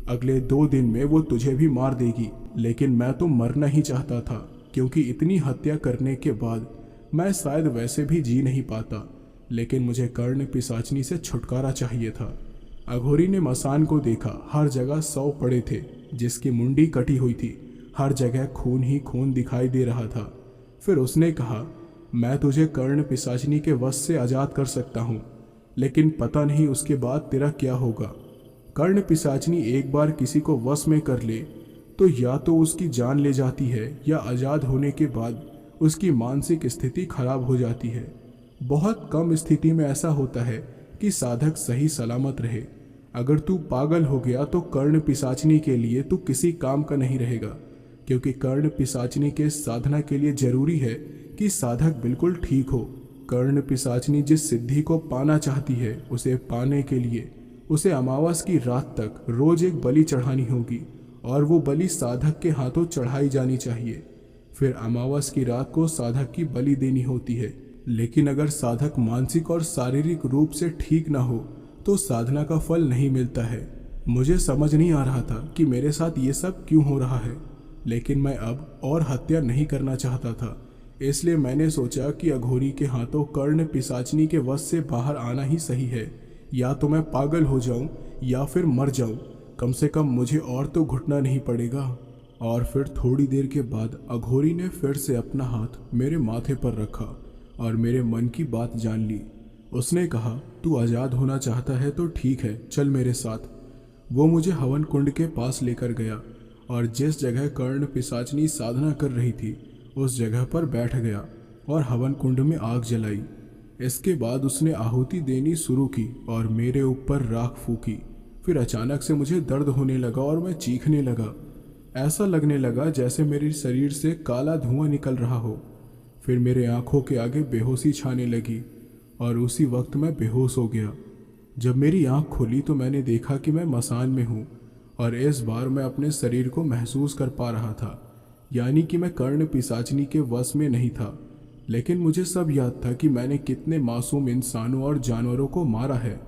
अगले 2 दिन में वो तुझे भी मार देगी, लेकिन मैं तो मरना ही चाहता था, क्योंकि इतनी हत्या करने के बाद मैं शायद वैसे भी जी नहीं पाता। लेकिन मुझे कर्ण पिशाचनी से छुटकारा चाहिए था। अघोरी ने मसान को देखा। हर जगह 100 पड़े थे जिसकी मुंडी कटी हुई थी। हर जगह खून ही खून दिखाई दे रहा था। फिर उसने कहा, मैं तुझे कर्ण पिशाचनी के वश से आज़ाद कर सकता हूँ, लेकिन पता नहीं उसके बाद तेरा क्या होगा। कर्ण पिशाचनी एक बार किसी को वश में कर ले तो या तो उसकी जान ले जाती है या आज़ाद होने के बाद उसकी मानसिक स्थिति खराब हो जाती है। बहुत कम स्थिति में ऐसा होता है कि साधक सही सलामत रहे। अगर तू पागल हो गया तो कर्ण पिशाचनी के लिए तू किसी काम का नहीं रहेगा, क्योंकि कर्ण पिशाचनी के साधना के लिए जरूरी है कि साधक बिल्कुल ठीक हो। कर्ण पिशाचनी जिस सिद्धि को पाना चाहती है उसे पाने के लिए उसे अमावस की रात तक रोज एक बलि चढ़ानी होगी और वो बलि साधक के हाथों चढ़ाई जानी चाहिए। फिर अमावस की रात को साधक की बलि देनी होती है। लेकिन अगर साधक मानसिक और शारीरिक रूप से ठीक ना हो तो साधना का फल नहीं मिलता है। मुझे समझ नहीं आ रहा था कि मेरे साथ ये सब क्यों हो रहा है, लेकिन मैं अब और हत्या नहीं करना चाहता था। इसलिए मैंने सोचा कि अघोरी के हाथों कर्ण पिशाचनी के वश से बाहर आना ही सही है। या तो मैं पागल हो जाऊं या फिर मर जाऊं, कम से कम मुझे और तो घुटना नहीं पड़ेगा। और फिर थोड़ी देर के बाद अघोरी ने फिर से अपना हाथ मेरे माथे पर रखा और मेरे मन की बात जान ली। उसने कहा, तू आज़ाद होना चाहता है तो ठीक है, चल मेरे साथ। वो मुझे हवन कुंड के पास लेकर गया और जिस जगह कर्ण पिशाचनी साधना कर रही थी उस जगह पर बैठ गया और हवन कुंड में आग जलाई। इसके बाद उसने आहुति देनी शुरू की और मेरे ऊपर राख फूकी। फिर अचानक से मुझे दर्द होने लगा और मैं चीखने लगा। ऐसा लगने लगा जैसे मेरे शरीर से काला धुआं निकल रहा हो। फिर मेरे आंखों के आगे बेहोशी छाने लगी और उसी वक्त मैं बेहोश हो गया। जब मेरी आंख खुली तो मैंने देखा कि मैं मसान में हूँ और इस बार मैं अपने शरीर को महसूस कर पा रहा था, यानी कि मैं कर्ण पिशाचनी के वश में नहीं था। लेकिन मुझे सब याद था कि मैंने कितने मासूम इंसानों और जानवरों को मारा है।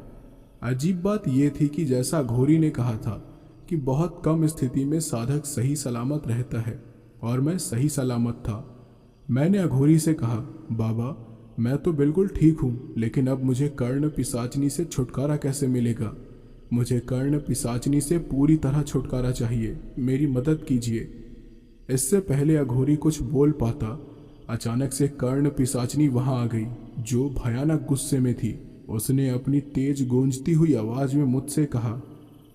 अजीब बात यह थी कि जैसा घोरी ने कहा था कि बहुत कम स्थिति में साधक सही सलामत रहता है और मैं सही सलामत था। मैंने अघोरी से कहा, बाबा मैं तो बिल्कुल ठीक हूँ, लेकिन अब मुझे कर्ण पिशाचनी से छुटकारा कैसे मिलेगा? मुझे कर्ण पिशाचनी से पूरी तरह छुटकारा चाहिए, मेरी मदद कीजिए। इससे पहले अघोरी कुछ बोल पाता, अचानक से कर्ण पिशाचनी वहां आ गई, जो भयानक गुस्से में थी। उसने अपनी तेज गूंजती हुई आवाज में मुझसे कहा,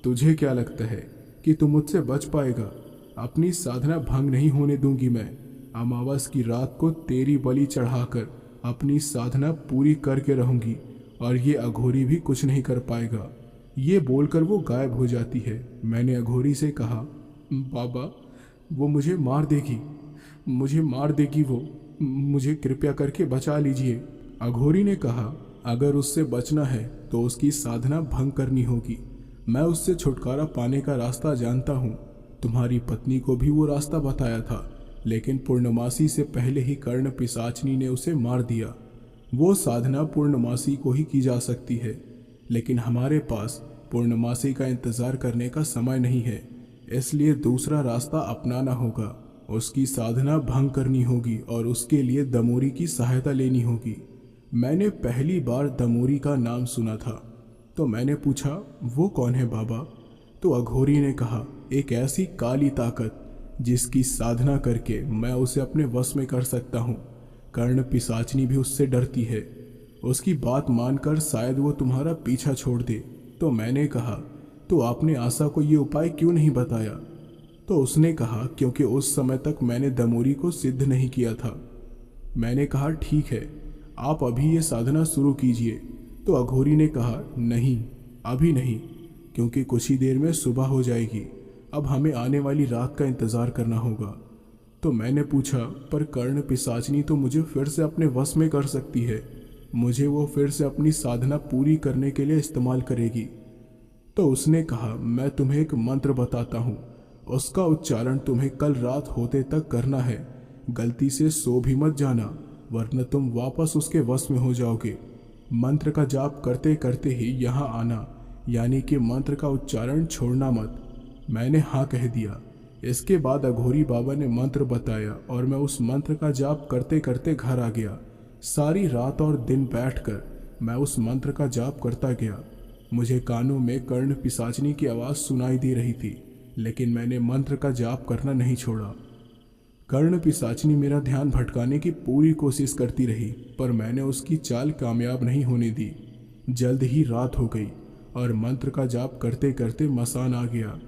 तुझे क्या लगता है कि तू मुझसे बच पाएगा? अपनी साधना भंग नहीं होने दूंगी मैं। अमावस की रात को तेरी बलि चढ़ाकर अपनी साधना पूरी करके रहूंगी और ये अघोरी भी कुछ नहीं कर पाएगा। ये बोलकर वो गायब हो जाती है। मैंने अघोरी से कहा, बाबा वो मुझे मार देगी, मुझे मार देगी, वो मुझे कृपया करके बचा लीजिए। अघोरी ने कहा, अगर उससे बचना है तो उसकी साधना भंग करनी होगी। मैं उससे छुटकारा पाने का रास्ता जानता हूँ। तुम्हारी पत्नी को भी वो रास्ता बताया था, लेकिन पूर्णमासी से पहले ही कर्ण पिशाचनी ने उसे मार दिया। वो साधना पूर्णमासी को ही की जा सकती है, लेकिन हमारे पास पूर्णमासी का इंतजार करने का समय नहीं है, इसलिए दूसरा रास्ता अपनाना होगा। उसकी साधना भंग करनी होगी और उसके लिए दमोरी की सहायता लेनी होगी। मैंने पहली बार दमोरी का नाम सुना था, तो मैंने पूछा, वो कौन है बाबा? तो अघोरी ने कहा, एक ऐसी काली ताकत जिसकी साधना करके मैं उसे अपने वश में कर सकता हूँ। कर्ण पिशाचनी भी उससे डरती है। उसकी बात मानकर शायद वो तुम्हारा पीछा छोड़ दे। तो मैंने कहा, तो आपने आशा को ये उपाय क्यों नहीं बताया? तो उसने कहा, क्योंकि उस समय तक मैंने दमोरी को सिद्ध नहीं किया था। मैंने कहा, ठीक है, आप अभी ये साधना शुरू कीजिए। तो अघोरी ने कहा, नहीं अभी नहीं, क्योंकि कुछ ही देर में सुबह हो जाएगी। अब हमें आने वाली रात का इंतज़ार करना होगा। तो मैंने पूछा, पर कर्ण पिशाचनी तो मुझे फिर से अपने वश में कर सकती है, मुझे वो फिर से अपनी साधना पूरी करने के लिए इस्तेमाल करेगी। तो उसने कहा, मैं तुम्हें एक मंत्र बताता हूँ, उसका उच्चारण तुम्हें कल रात होते तक करना है। गलती से सो भी मत जाना, वरना तुम वापस उसके वश में हो जाओगे। मंत्र का जाप करते करते ही यहाँ आना, यानी कि मंत्र का उच्चारण छोड़ना मत। मैंने हाँ कह दिया। इसके बाद अघोरी बाबा ने मंत्र बताया और मैं उस मंत्र का जाप करते करते घर आ गया। सारी रात और दिन बैठकर मैं उस मंत्र का जाप करता गया। मुझे कानों में कर्ण पिशाचनी की आवाज़ सुनाई दे रही थी, लेकिन मैंने मंत्र का जाप करना नहीं छोड़ा। कर्ण पिशाचनी मेरा ध्यान भटकाने की पूरी कोशिश करती रही, पर मैंने उसकी चाल कामयाब नहीं होने दी। जल्द ही रात हो गई और मंत्र का जाप करते करते मसान आ गया।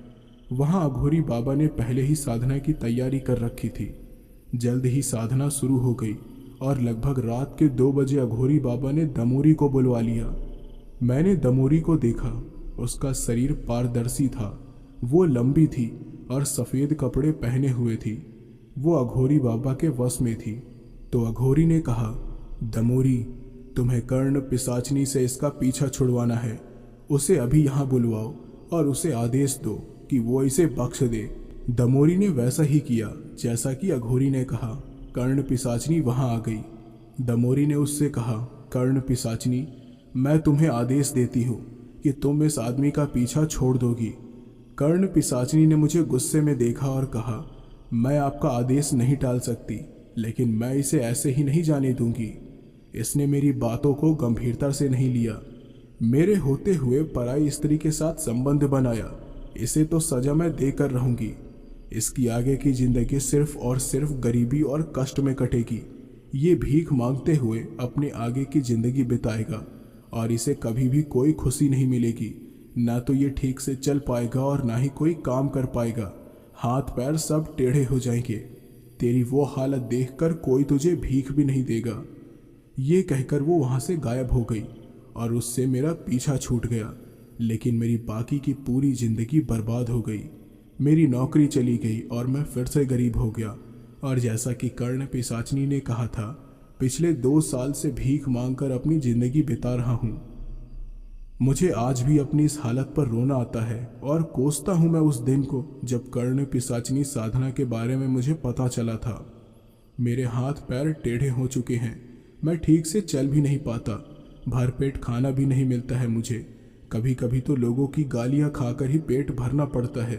वहाँ अघोरी बाबा ने पहले ही साधना की तैयारी कर रखी थी। जल्द ही साधना शुरू हो गई और लगभग रात के 2 बजे अघोरी बाबा ने दमोरी को बुलवा लिया। मैंने दमोरी को देखा। उसका शरीर पारदर्शी था, वो लंबी थी और सफ़ेद कपड़े पहने हुए थी। वो अघोरी बाबा के वश में थी। तो अघोरी ने कहा, दमोरी, तुम्हें कर्ण पिशाचनी से इसका पीछा छुड़वाना है। उसे अभी यहाँ बुलवाओ और उसे आदेश दो कि वो इसे बख्श दे। दमोरी ने वैसा ही किया जैसा कि अघोरी ने कहा। कर्ण पिशाचनी वहाँ आ गई। दमोरी ने उससे कहा, कर्ण पिशाचनी, मैं तुम्हें आदेश देती हूँ कि तुम इस आदमी का पीछा छोड़ दोगी। कर्ण पिशाचनी ने मुझे गुस्से में देखा और कहा, मैं आपका आदेश नहीं टाल सकती, लेकिन मैं इसे ऐसे ही नहीं जाने दूंगी। इसने मेरी बातों को गंभीरता से नहीं लिया। मेरे होते हुए पराई स्त्री के साथ संबंध बनाया। इसे तो सजा मैं देकर रहूंगी। इसकी आगे की जिंदगी सिर्फ और सिर्फ गरीबी और कष्ट में कटेगी। ये भीख मांगते हुए अपने आगे की जिंदगी बिताएगा और इसे कभी भी कोई खुशी नहीं मिलेगी। ना तो ये ठीक से चल पाएगा और ना ही कोई काम कर पाएगा। हाथ पैर सब टेढ़े हो जाएंगे। तेरी वो हालत देखकर कोई तुझे भीख भी नहीं देगा। ये कहकर वो वहाँ से गायब हो गई और उससे मेरा पीछा छूट गया। लेकिन मेरी बाकी की पूरी जिंदगी बर्बाद हो गई। मेरी नौकरी चली गई और मैं फिर से गरीब हो गया। और जैसा कि कर्ण पिशाचनी ने कहा था, पिछले 2 साल से भीख मांगकर अपनी जिंदगी बिता रहा हूँ। मुझे आज भी अपनी इस हालत पर रोना आता है और कोसता हूँ मैं उस दिन को जब कर्ण पिशाचनी साधना के बारे में मुझे पता चला था। मेरे हाथ पैर टेढ़े हो चुके हैं। मैं ठीक से चल भी नहीं पाता। भरपेट खाना भी नहीं मिलता है मुझे। कभी कभी तो लोगों की गालियाँ खाकर ही पेट भरना पड़ता है।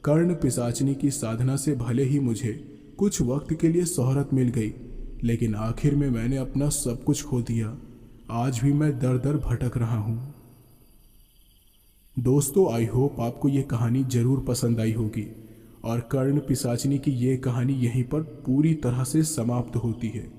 कर्ण पिशाचनी की साधना से भले ही मुझे कुछ वक्त के लिए शोहरत मिल गई, लेकिन आखिर में मैंने अपना सब कुछ खो दिया। आज भी मैं दर दर भटक रहा हूँ। दोस्तों, आई होप आपको ये कहानी ज़रूर पसंद आई होगी और कर्ण पिशाचनी की ये कहानी यहीं पर पूरी तरह से समाप्त होती है।